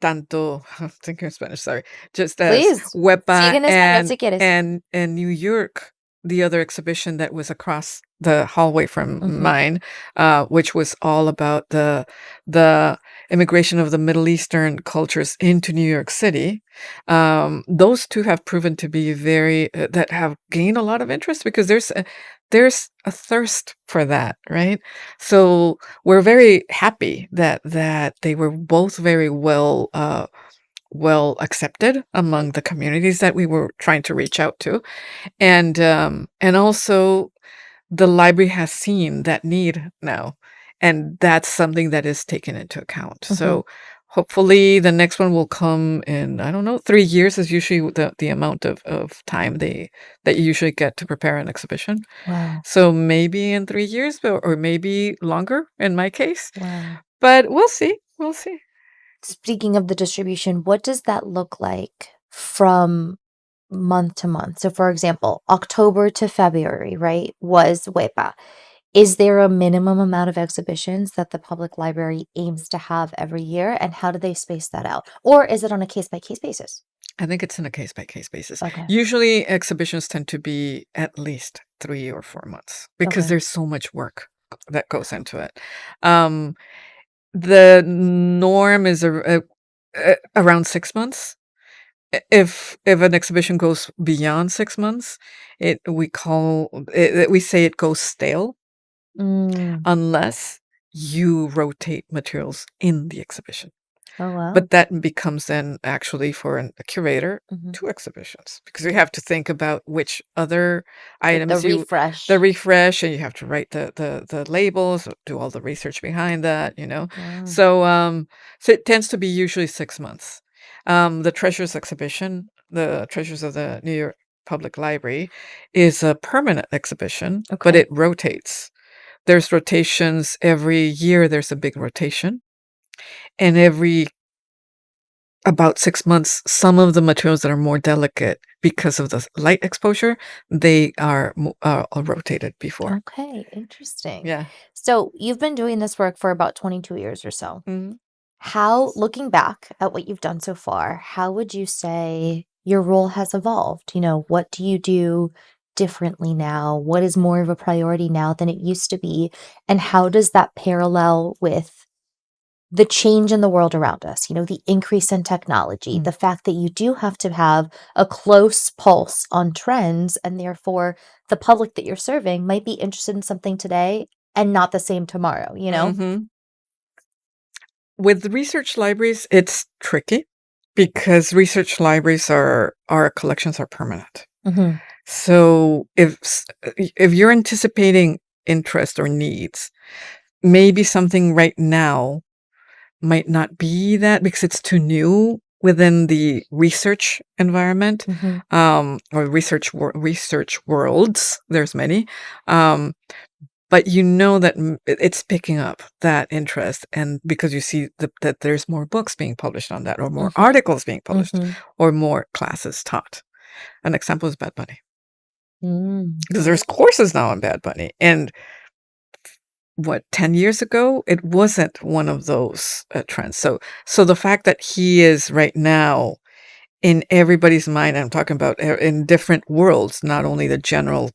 B: tanto thinking in Spanish, sorry, just as
A: Please.
B: Wepa
A: Sigue en español si quieres.
B: and New York, the other exhibition that was across the hallway from
A: Mhm.
B: mine, which was all about the immigration of the Middle Eastern cultures into New York City. Those two have proven to be very that have gained a lot of interest because there's a thirst for that, right? So we're very happy that they were both very well accepted among the communities that we were trying to reach out to, and also the library has seen that need now, and that's something that is taken into account.
A: Mhm.
B: So hopefully the next one will come in, I don't know, 3 years is usually the amount of time they that you usually get to prepare an exhibition.
A: Wow.
B: So maybe in 3 years, or maybe longer in my case.
A: Wow.
B: But we'll see. We'll see.
A: Speaking of the distribution, what does that look like from month to month? So, for example, October to February, right, was WEPA. Is there a minimum amount of exhibitions that the public library aims to have every year? And how do they space that out? Or is it on a case by case basis?
B: I think it's in a case by case basis.
A: Okay.
B: Usually exhibitions tend to be at least 3 or 4 months because
A: Okay.
B: there's so much work that goes into it. Um, the norm is around 6 months. If an exhibition goes beyond 6 months, we say it goes stale
A: Mm.
B: unless you rotate materials in the exhibition.
A: Oh, wow.
B: But that becomes then actually for a curator,
A: Mhm.
B: 2 exhibitions, because you have to think about which other
A: Like the
B: items the
A: refresh.
B: refresh, and you have to write the labels, do all the research behind that, you know?
A: Wow.
B: So it tends to be usually 6 months. The Treasures exhibition, the Treasures of the New York Public Library, is a permanent exhibition, but
A: Okay.
B: it rotates. There's rotations every year, there's a big rotation, and every about 6 months, some of the materials that are more delicate because of the light exposure, they are rotated before.
A: Okay. Interesting.
B: Yeah.
A: So you've been doing this work for about 22 years or so.
B: Mhm.
A: How, looking back at what you've done so far, how would you say your role has evolved? What do you do differently now? What is more of a priority now than it used to be? And how does that parallel with the change in the world around us? The increase in technology,
B: Mm.
A: the fact that you do have to have a close pulse on trends, and therefore the public that you're serving might be interested in something today and not the same tomorrow?
B: Mhm. With research libraries, it's tricky because research libraries are our collections are permanent.
A: Hmm.
B: So if you're anticipating interest or needs, maybe something right now might not be that because it's too new within the research environment,
A: Hmm.
B: or research worlds. There's many, um, but you know that it's picking up that interest, and because you see that there's more books being published on that, or more
A: Hmm.
B: articles being published,
A: Hmm.
B: or more classes taught. An example is Bad Bunny,
A: Mm.
B: because there's courses now on Bad Bunny, and what, 10 years ago, it wasn't one of those, trends. So the fact that he is right now in everybody's mind, I'm talking about in different worlds, not only the general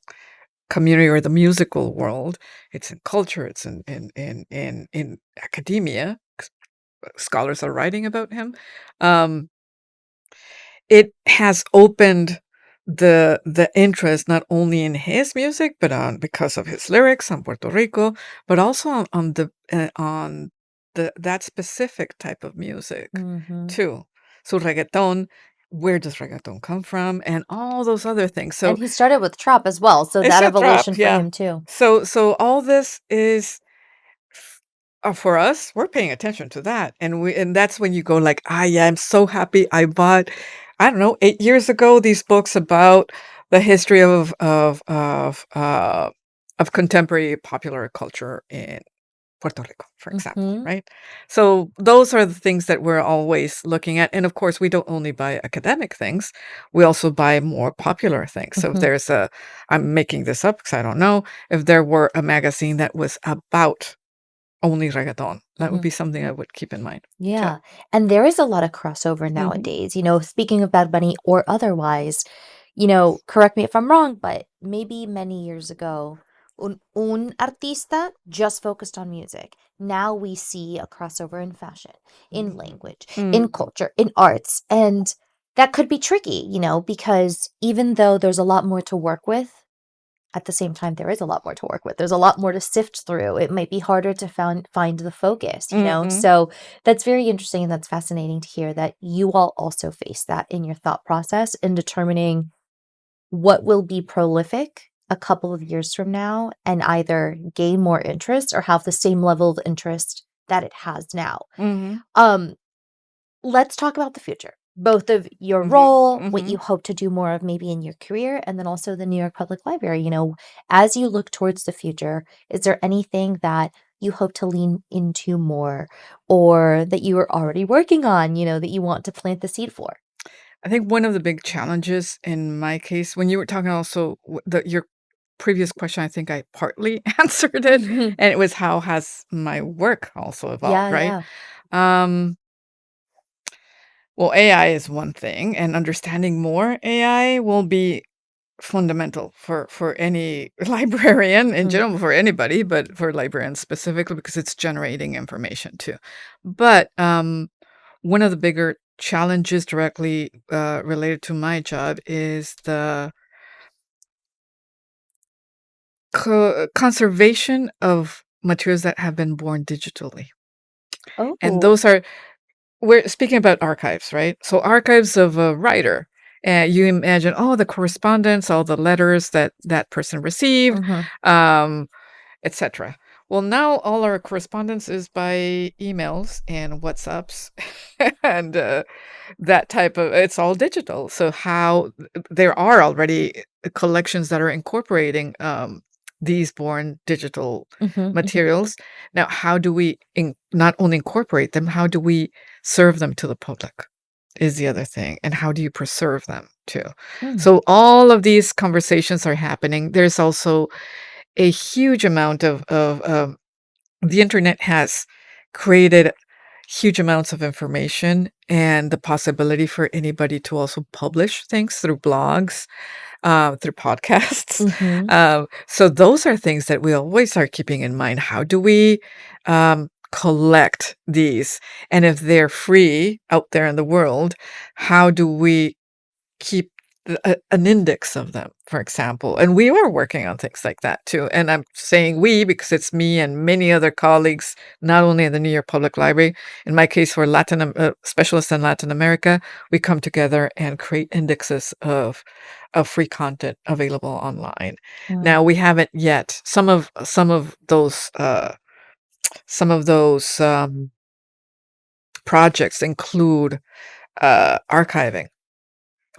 B: community or the musical world, it's in culture, it's in academia, scholars are writing about him. Um, it has opened the interest not only in his music, but on because of his lyrics on Puerto Rico, but also on the that specific type of music
A: Mhm.
B: too. So reggaeton, where does reggaeton come from, and all those other things.
A: And
B: So
A: he started with trap as well, so
B: it's
A: that
B: a trap,
A: evolution for
B: yeah.
A: him too.
B: So all this is for us, we're paying attention to that, and that's when you go like, "Ah, yeah, I'm so happy I bought, I don't know, 8 years ago, these books about the history of contemporary popular culture in Puerto Rico," for example,
A: Mhm.
B: right? So those are the things that we're always looking at, and of course, we don't only buy academic things, we also buy more popular things. So if
A: Mhm.
B: there's a I'm making this up because I don't know, if there were a magazine that was about only reggaeton. That would
A: Mhm.
B: be something I would keep in mind too.
A: Yeah, and there is a lot of crossover
B: Mhm.
A: nowadays, speaking of Bad Bunny or otherwise, correct me if I'm wrong, but maybe many years ago, un artista just focused on music. Now we see a crossover in fashion, in language, in culture, in arts. And that could be tricky, because even though there's a lot more to work with, at the same time, there is a lot more to work with. There's a lot more to sift through. It might be harder to find the focus.
B: Mhm.
A: So that's very interesting and that's fascinating to hear that you all also face that in your thought process in determining what will be prolific a couple of years from now and either gain more interest or have the same level of interest that it has now.
B: Mhm.
A: Um, let's talk about the future, both of your
B: Mhm.
A: role, what you
B: Mhm.
A: hope to do more of maybe in your career, and then also the New York Public Library. As you look towards the future, is there anything that you hope to lean into more or that you are already working on, that you want to plant the seed for?
B: I think one of the big challenges in my case, when you were talking also your previous question, I think I partly answered it, and it was how has my work also evolved,
A: Yeah,
B: right?
A: yeah.
B: Um, well, AI is one thing, and understanding more AI will be fundamental for any librarian in
A: Mhm.
B: general, for anybody, but for librarians specifically because it's generating information too. But one of the bigger challenges directly related to my job is the conservation of materials that have been born digitally. And
A: Oh.
B: those are, we're speaking about archives, right? So archives of a writer. You imagine, oh, the correspondence, all the letters that that person received,
A: Mhm.
B: um, etc. Well, now all our correspondence is by emails and WhatsApps and that type of, it's all digital. So how there are already collections that are incorporating these born digital
A: Mhm, mhm.
B: materials. Now, how do we not only incorporate them, how do we serve them to the public? Is the other thing. And how do you preserve them too?
A: Mm.
B: So all of these conversations are happening. There's also a huge amount of the internet has created huge amounts of information and the possibility for anybody to also publish things through blogs, through podcasts.
A: Mhm.
B: So those are things that we always are keeping in mind. How do we collect these? And if they're free out there in the world, how do we keep an index of them, for example? And we are working on things like that too. And I'm saying we because it's me and many other colleagues, not only in the New York Public Library. In my case, we're specialists in Latin America. We come together and create indexes of free content available online.
A: Mm.
B: Now we haven't yet. Some of those projects include archiving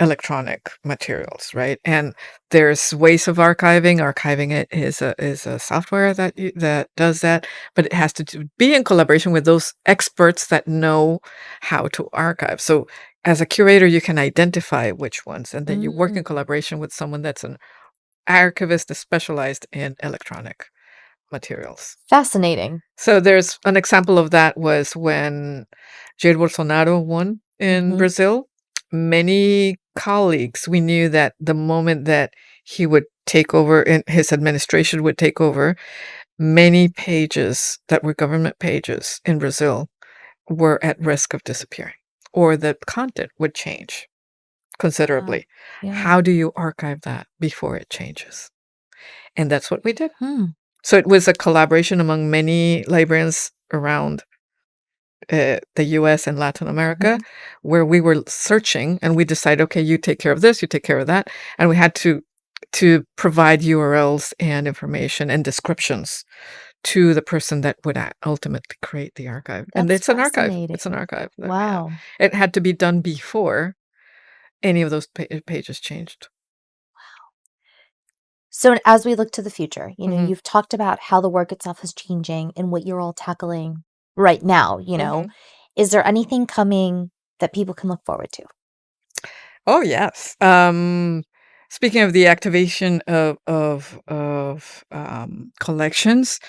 B: electronic materials, right? And there's ways of archiving. Archiving it is a software that does that, but it has to be in collaboration with those experts that know how to archive. So as a curator, you can identify which ones, and then you work in
A: Mm.
B: collaboration with someone that's an archivist that's specialized in electronic materials.
A: Fascinating.
B: So there's an example of that was when Jair Bolsonaro won in
A: Mhm.
B: Brazil. Many colleagues, we knew that the moment that he would take over and his administration would take over, many pages that were government pages in Brazil were at risk of disappearing, or the content would change
A: Yeah.
B: considerably.
A: Yeah.
B: How do you archive that before it changes? And that's what we did.
A: Hmm.
B: So it was a collaboration among many librarians around the US and Latin America,
A: Mhm.
B: where we were searching and we decided, okay, you take care of this, you take care of that. And we had to provide URLs and information and descriptions to the person that would ultimately create the archive. And
A: That's
B: it's an archive. It's an
A: fascinating.
B: archive that we have.
A: Wow.
B: It had to be done before any of those pages changed.
A: So as we look to the future,
B: Hmm.
A: you've talked about how the work itself is changing and what you're all tackling right now.
B: Hmm.
A: Is there anything coming that people can look forward to?
B: Oh, yes. Speaking of the activation collections,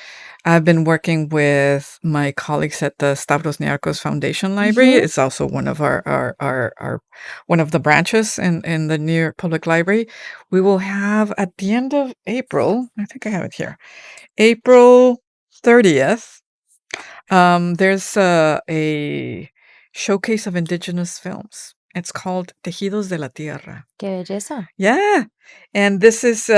B: I've been working with my colleagues at the Stavros Niarchos Foundation Library.
A: Mhm.
B: It's also one of our one of the branches in the New York Public Library. We will have at the end of April, I think I have it here, April 30th. There's a showcase of indigenous films. It's called Tejidos de la Tierra.
A: Qué belleza.
B: Yeah, and this is,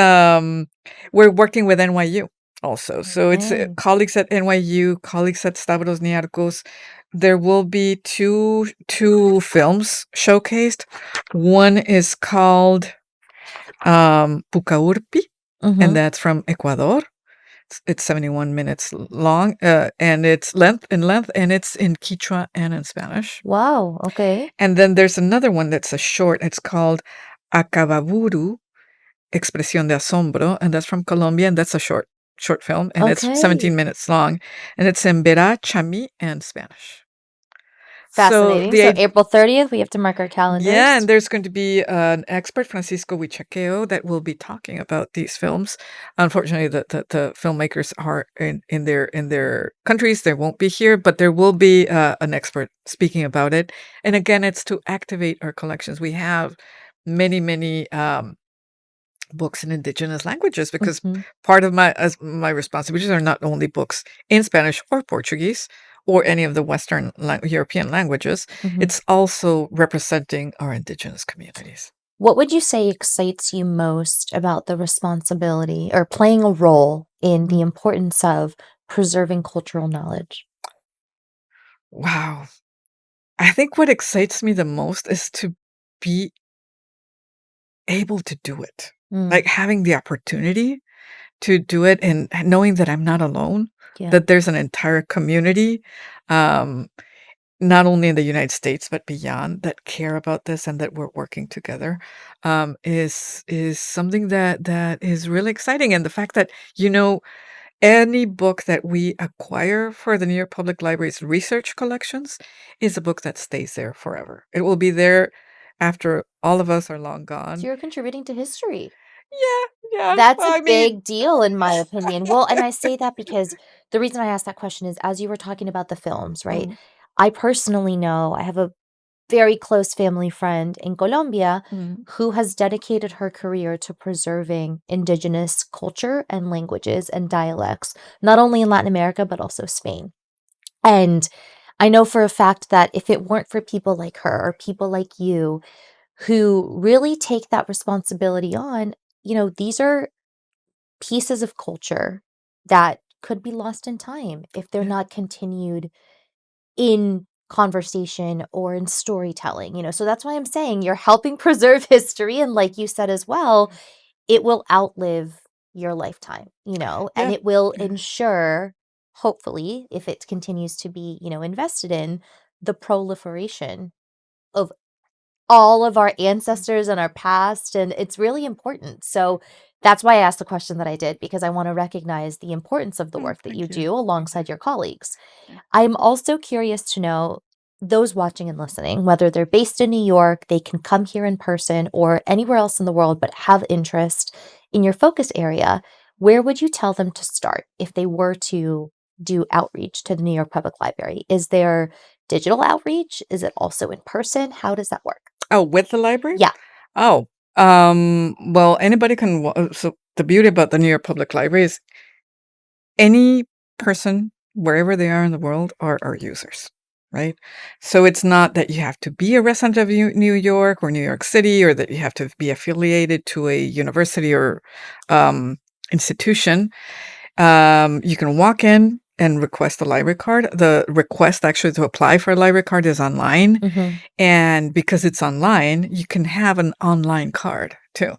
B: we're working with NYU also. So it's,
A: Okay.
B: colleagues at NYU, colleagues at Stavros Niarchos. There will be two films showcased. One is called, Pucaurpi, and
A: Mhm.
B: that's from Ecuador. It's 71 minutes long, and it's length, and it's in Quechua and in Spanish.
A: Wow, okay.
B: And then there's another one that's a short. It's called Acababuru, Expresión de Asombro, and that's from Colombia, and that's a short film, and it's 17
A: Okay.
B: minutes long, and it's in Vera, Chami, and Spanish. So
A: Fascinating.
B: the
A: So
B: id
A: April 30th, we have to mark our
B: yeah,
A: calendars.
B: and there's going to be an expert, Francisco Huichaqueo, that will be talking about these films. Unfortunately, the filmmakers are in their countries. They won't be here, but there will be an expert speaking about it. And again, it's to activate our collections. We have many books in indigenous languages because
A: Mhm.
B: part of my responsibilities are not only books in Spanish or Portuguese or any of the Western European languages.
A: Mhm.
B: It's also representing our indigenous communities.
A: What would you say excites you most about the responsibility or playing a role in the
B: Mm.
A: importance of preserving cultural knowledge?
B: Wow. I think what excites me the most is to be able to do it.
A: Mm,
B: Like having the opportunity to do it and knowing that I'm not alone,
A: yeah.
B: that there's an entire community, um, not only in the United States, but beyond that care about this and that we're working together, is something that is really exciting. And the fact that, any book that we acquire for the New York Public Library's research collections is a book that stays there forever. It will be there after all of us are long
A: So
B: gone.
A: you're contributing to history.
B: Yeah, yeah.
A: That's
B: Well,
A: a
B: I mean,
A: big deal in my opinion. Well, and I say that because the reason I asked that question is as you were talking about the films, right?
B: mm,
A: I personally know I have a very close family friend in Colombia
B: mm,
A: who has dedicated her career to preserving indigenous culture and languages and dialects, not only in Latin America, but also Spain. And I know for a fact that if it weren't for people like her or people like you who really take that responsibility on, these are pieces of culture that could be lost in time if they're
B: yeah,
A: not continued in conversation or in storytelling. So that's why I'm saying you're helping preserve history. And like you said as well, it will outlive your lifetime, and
B: yeah,
A: it will
B: yeah.
A: ensure, hopefully, if it continues to be invested in, the proliferation of all of our ancestors and our past, and it's really important. So that's why I asked the question that I did, because I want to recognize the importance of the
B: Oh,
A: work that you
B: thank you.
A: do
B: Thank you.
A: alongside your colleagues.
B: Yeah.
A: I'm also curious to know those watching and listening, whether they're based in New York, they can come here in person, or anywhere else in the world, but have interest in your focus area. Where would you tell them to start if they were to do outreach to the New York Public Library? Is there digital outreach? Is it also in person? How does that work?
B: Oh, with the library?
A: Yeah.
B: Oh, well, anybody can. So the beauty about the New York Public Library is any person, wherever they are in the world, are our users, right? So it's not that you have to be a resident of New York or New York City, or that you have to be affiliated to a university or um, institution. You can walk in and request a library card. The request actually to apply for a library card is online.
A: Mhm.
B: And because it's online, you can have an online card too.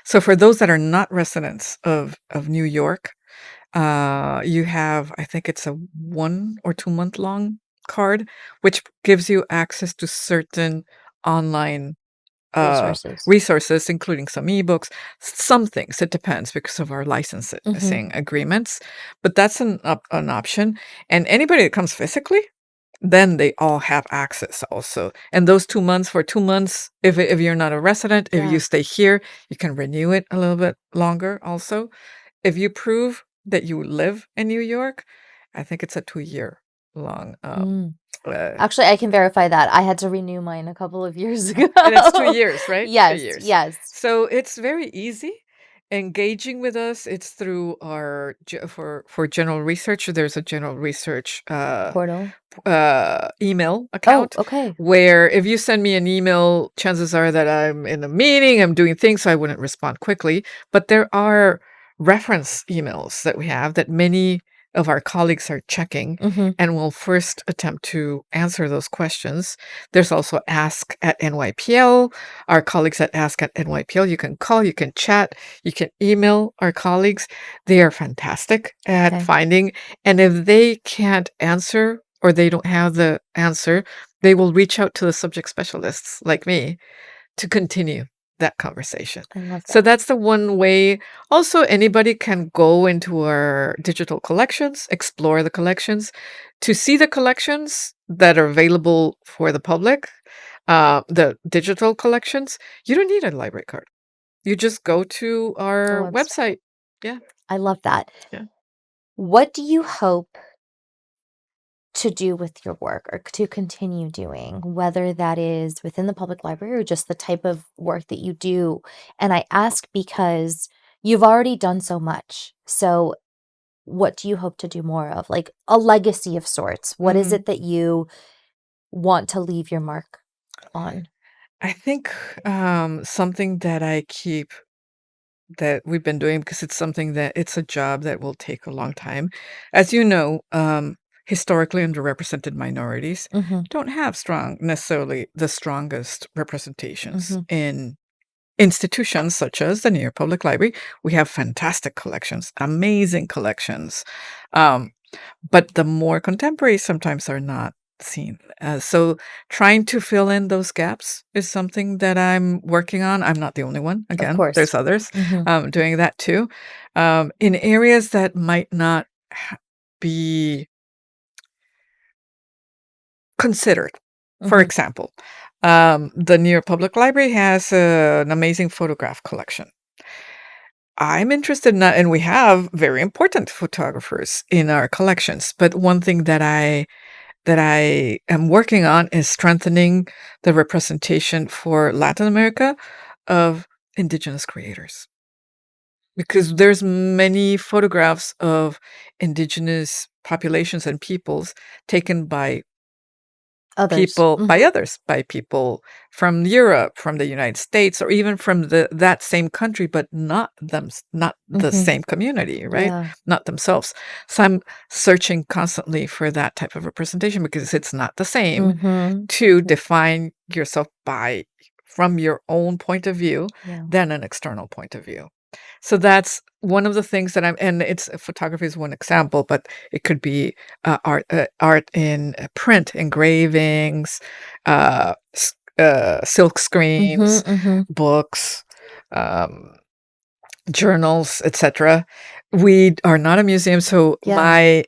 B: So for those that are not residents of New York, you have, I think it's a 1 or 2 month long card, which gives you access to certain online uh,
A: Resources.
B: resources, including some ebooks, some things. It depends because of our
A: Mhm.
B: licensing agreements, but that's an option. And anybody that comes physically, then they all have access also. And those 2 months, for 2 months, if you're not a resident, if you
A: Yeah.
B: stay here, you can renew it a little bit longer also. If you prove that you live in New York, I think it's a 2-year long,
A: Mm.
B: uh
A: Actually, I can verify that. I had to renew mine a couple of years ago.
B: and it's 2 years, right? 2
A: Yes,
B: years.
A: yes.
B: So it's very easy. Engaging with us, it's through our for general research, there's a general research,
A: Portal.
B: email
A: Oh,
B: account
A: okay.
B: where if you send me an email, chances are that I'm in a meeting, I'm doing things, so I wouldn't respond quickly. But there are reference emails that we have that many of our colleagues are checking
A: Mhm.
B: and will first attempt to answer those questions. There's also Ask at NYPL. Our colleagues at Ask at NYPL, you can call, you can chat, you can email our colleagues. They are fantastic at
A: Okay.
B: finding, and if they can't answer or they don't have the answer, they will reach out to the subject specialists like me to continue that conversation.
A: I love
B: So
A: that.
B: that's the one way. Also, anybody can go into our digital collections, explore the collections. To see the collections that are available for the public, the digital collections, you don't need a library card. You just go to
A: The
B: our
A: website.
B: website. Yeah,
A: I love that.
B: yeah.
A: What do you hope to do with your work or to continue doing, whether that is within the public library or just the type of work that you do? And I ask because you've already done so much. So, what do you hope to do more of? Like a legacy of sorts. What is
B: Mhm.
A: it that you want to leave your mark on?
B: I think something that I keep that we've been doing because it's something that it's a job that will take a long time. As you know, historically underrepresented minorities
A: Mhm.
B: don't have strong necessarily the strongest representations
A: Mhm.
B: in institutions such as the New York Public Library. We have fantastic collections, amazing collections. Um, but the more contemporary sometimes are not seen. So trying to fill in those gaps is something that I'm working on. I'm not the only one.
A: Of
B: Again,
A: course.
B: there's others
A: Mhm.
B: doing that too. In areas that might not be considered. For
A: Mhm.
B: example, the New York Public Library has an amazing photograph collection. I'm interested in that, and we have very important photographers in our collections. But one thing that I am working on is strengthening the representation for Latin America of indigenous creators. Because there's many photographs of indigenous populations and peoples taken
A: Others.
B: by
A: Mhm.
B: others, by people from Europe, from the United States, or even from that same country, but not the
A: Mhm.
B: same community, right?
A: Yeah.
B: Not themselves. So I'm searching constantly for that type of representation because it's not the same
A: Mhm.
B: to define yourself from your own point of view
A: Yeah.
B: than an external point of view. So that's one of the things that and it's photography is one example, but it could be art in print, engravings, silk
A: Mhm.
B: screens,
A: Mhm.
B: books, um, journals, etc. We are not a museum, so
A: Yeah.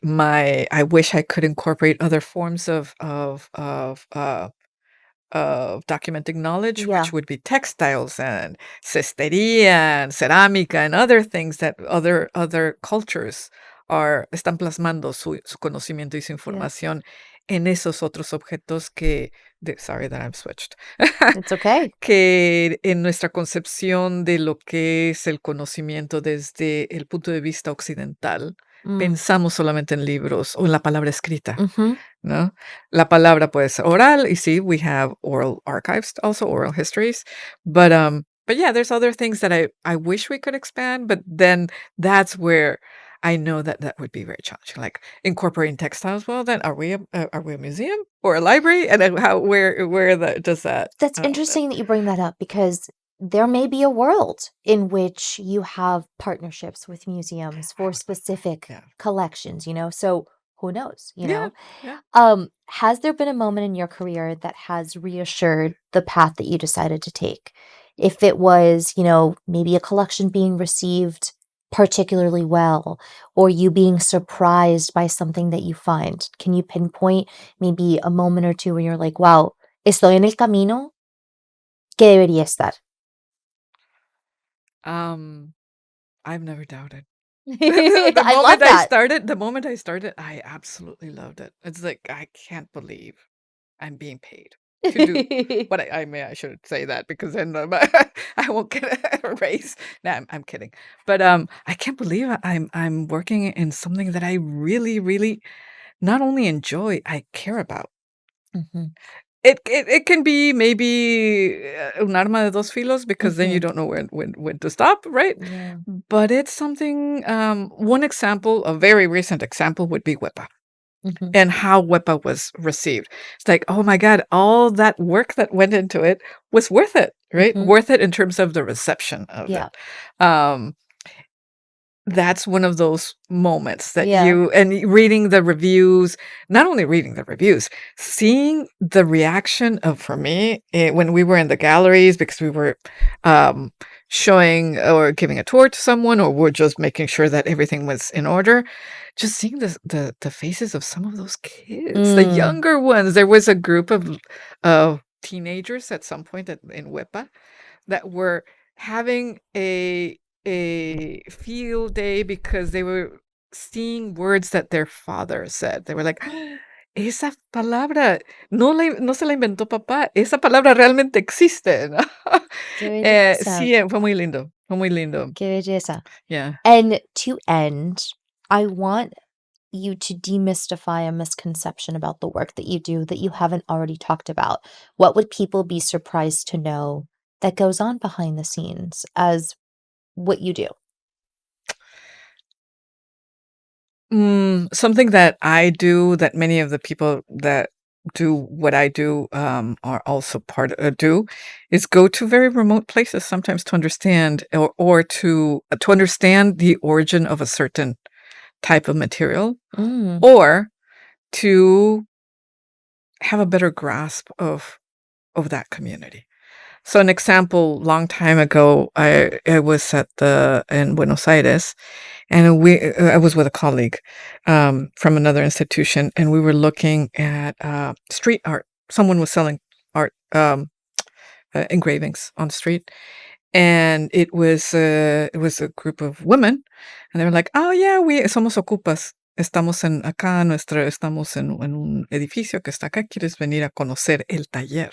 B: my I wish I could incorporate other forms of documenting knowledge, which
A: Yeah.
B: would be textiles and cestería and cerámica and other things that other cultures están plasmando su conocimiento y su
A: Yeah.
B: información en esos otros objetos sorry that I'm switched.
A: It's okay.
B: Que en nuestra concepción de lo que es el conocimiento desde el punto de vista occidental,
A: Mm.
B: pensamos solamente en libros o en la palabra escrita.
A: Mhm.
B: ¿No? La palabra puede ser oral, y sí, we have oral archives, also oral histories, but yeah, there's other things that I wish we could expand, but then that's where I know that that would be very challenging, like incorporating textiles. Well, then are we a museum or a library? And then where does that?
A: That's interesting that you bring that up because there may be a world in which you have partnerships with museums
B: I
A: for
B: would love
A: specific
B: that.
A: collections, So who knows,
B: Yeah, yeah.
A: Has there been a moment in your career that has reassured the path that you decided to take? If it was, maybe a collection being received particularly well, or you being surprised by something that you find? Can you pinpoint maybe a moment or two where you're like, wow, estoy en el camino que debería estar?
B: Um, I've never doubted.
A: I love that.
B: The moment I started, I absolutely loved it. It's like, I can't believe I'm being paid to do what I shouldn't say that because then I won't get a raise. No, I'm kidding. But I can't believe I'm working in something that I really, really not only enjoy, I care about.
A: Mhm,
B: It can be maybe un arma de dos filos because then you
A: mhm.
B: don't know when to stop, right?
A: Yeah.
B: But it's something. One example, a very recent example, would be WIPA
A: Mhm,
B: and how WIPA was received. It's like, oh my God, all that work that went into it was worth it, right?
A: mhm.
B: Worth it in terms of the reception of it.
A: Yeah,
B: Um, that's one of those moments that
A: yeah.
B: reading the reviews, not only reading the reviews, seeing the reaction of, for me, when we were in the galleries because we were um, showing or giving a tour to someone, or we're just making sure that everything was in order. Just seeing the faces of some of those kids, the
A: Mm,
B: younger ones. There was a group of teenagers at some point in WIPA that were having a field day because they were seeing words that their father said. They were like, "Ah, esa palabra no se la inventó papá, esa palabra realmente existe, ¿no?"
A: qué belleza,
B: Sí, fue muy lindo, fue muy lindo.
A: qué belleza.
B: Yeah.
A: And to end, I want you to demystify a misconception about the work that you do that you haven't already talked about. What would people be surprised to know that goes on behind the scenes as what you do?
B: Something that I do that many of the people that do what I do are also do is go to very remote places sometimes to understand or to understand the origin of a certain type of material
A: Mm,
B: or to have a better grasp of that community. So an example, long time ago, I was in Buenos Aires, and I was with a colleague from another institution, and we were looking at street art. Someone was selling art engravings on the street, and it was a group of women, and they were like, "Oh yeah, we somos ocupas. Estamos estamos en un edificio que está acá. ¿Quieres venir a conocer el taller?"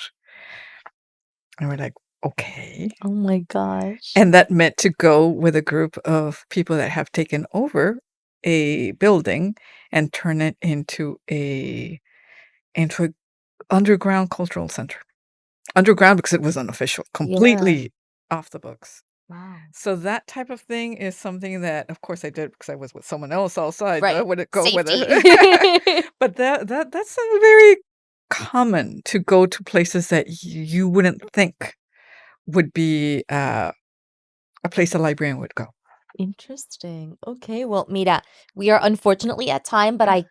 B: And we're like, "Okay."
A: oh my gosh.
B: And that meant to go with a group of people that have taken over a building and turn it into a underground cultural center. Underground because it was unofficial,
A: Yeah.
B: completely off the books.
A: Wow.
B: So that type of thing is something that, of course, I did because I was with someone else also, I
A: Right.
B: wouldn't go with
A: Safety.
B: her. But that's a very common to go to places that you wouldn't think would be, a place a librarian would go.
A: Interesting. Okay. Well, mira, we are unfortunately at time, but I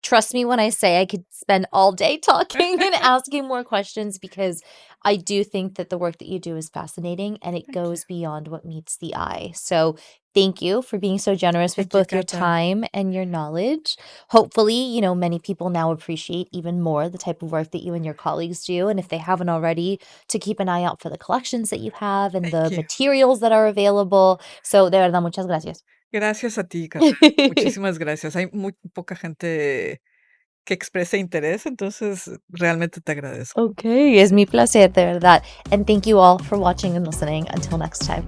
A: trust me when I say I could spend all day talking and asking more questions because I do think that the work that you do is fascinating and it
B: Thank you.
A: goes beyond what meets the eye. So, thank you for being so generous with
B: Thank you,
A: both your
B: Cata.
A: time and your knowledge. Hopefully, many people now appreciate even more the type of work that you and your colleagues do. And if they haven't already, to keep an eye out for the collections that you have and
B: Thank
A: the
B: you.
A: materials that are available. So, de verdad, muchas gracias.
B: Gracias a ti, Cata. Muchísimas gracias. Hay muy poca gente que exprese interés, entonces realmente te agradezco.
A: Okay, es
B: Sí.
A: mi placer, de verdad. And thank you all for watching and listening. Until next time.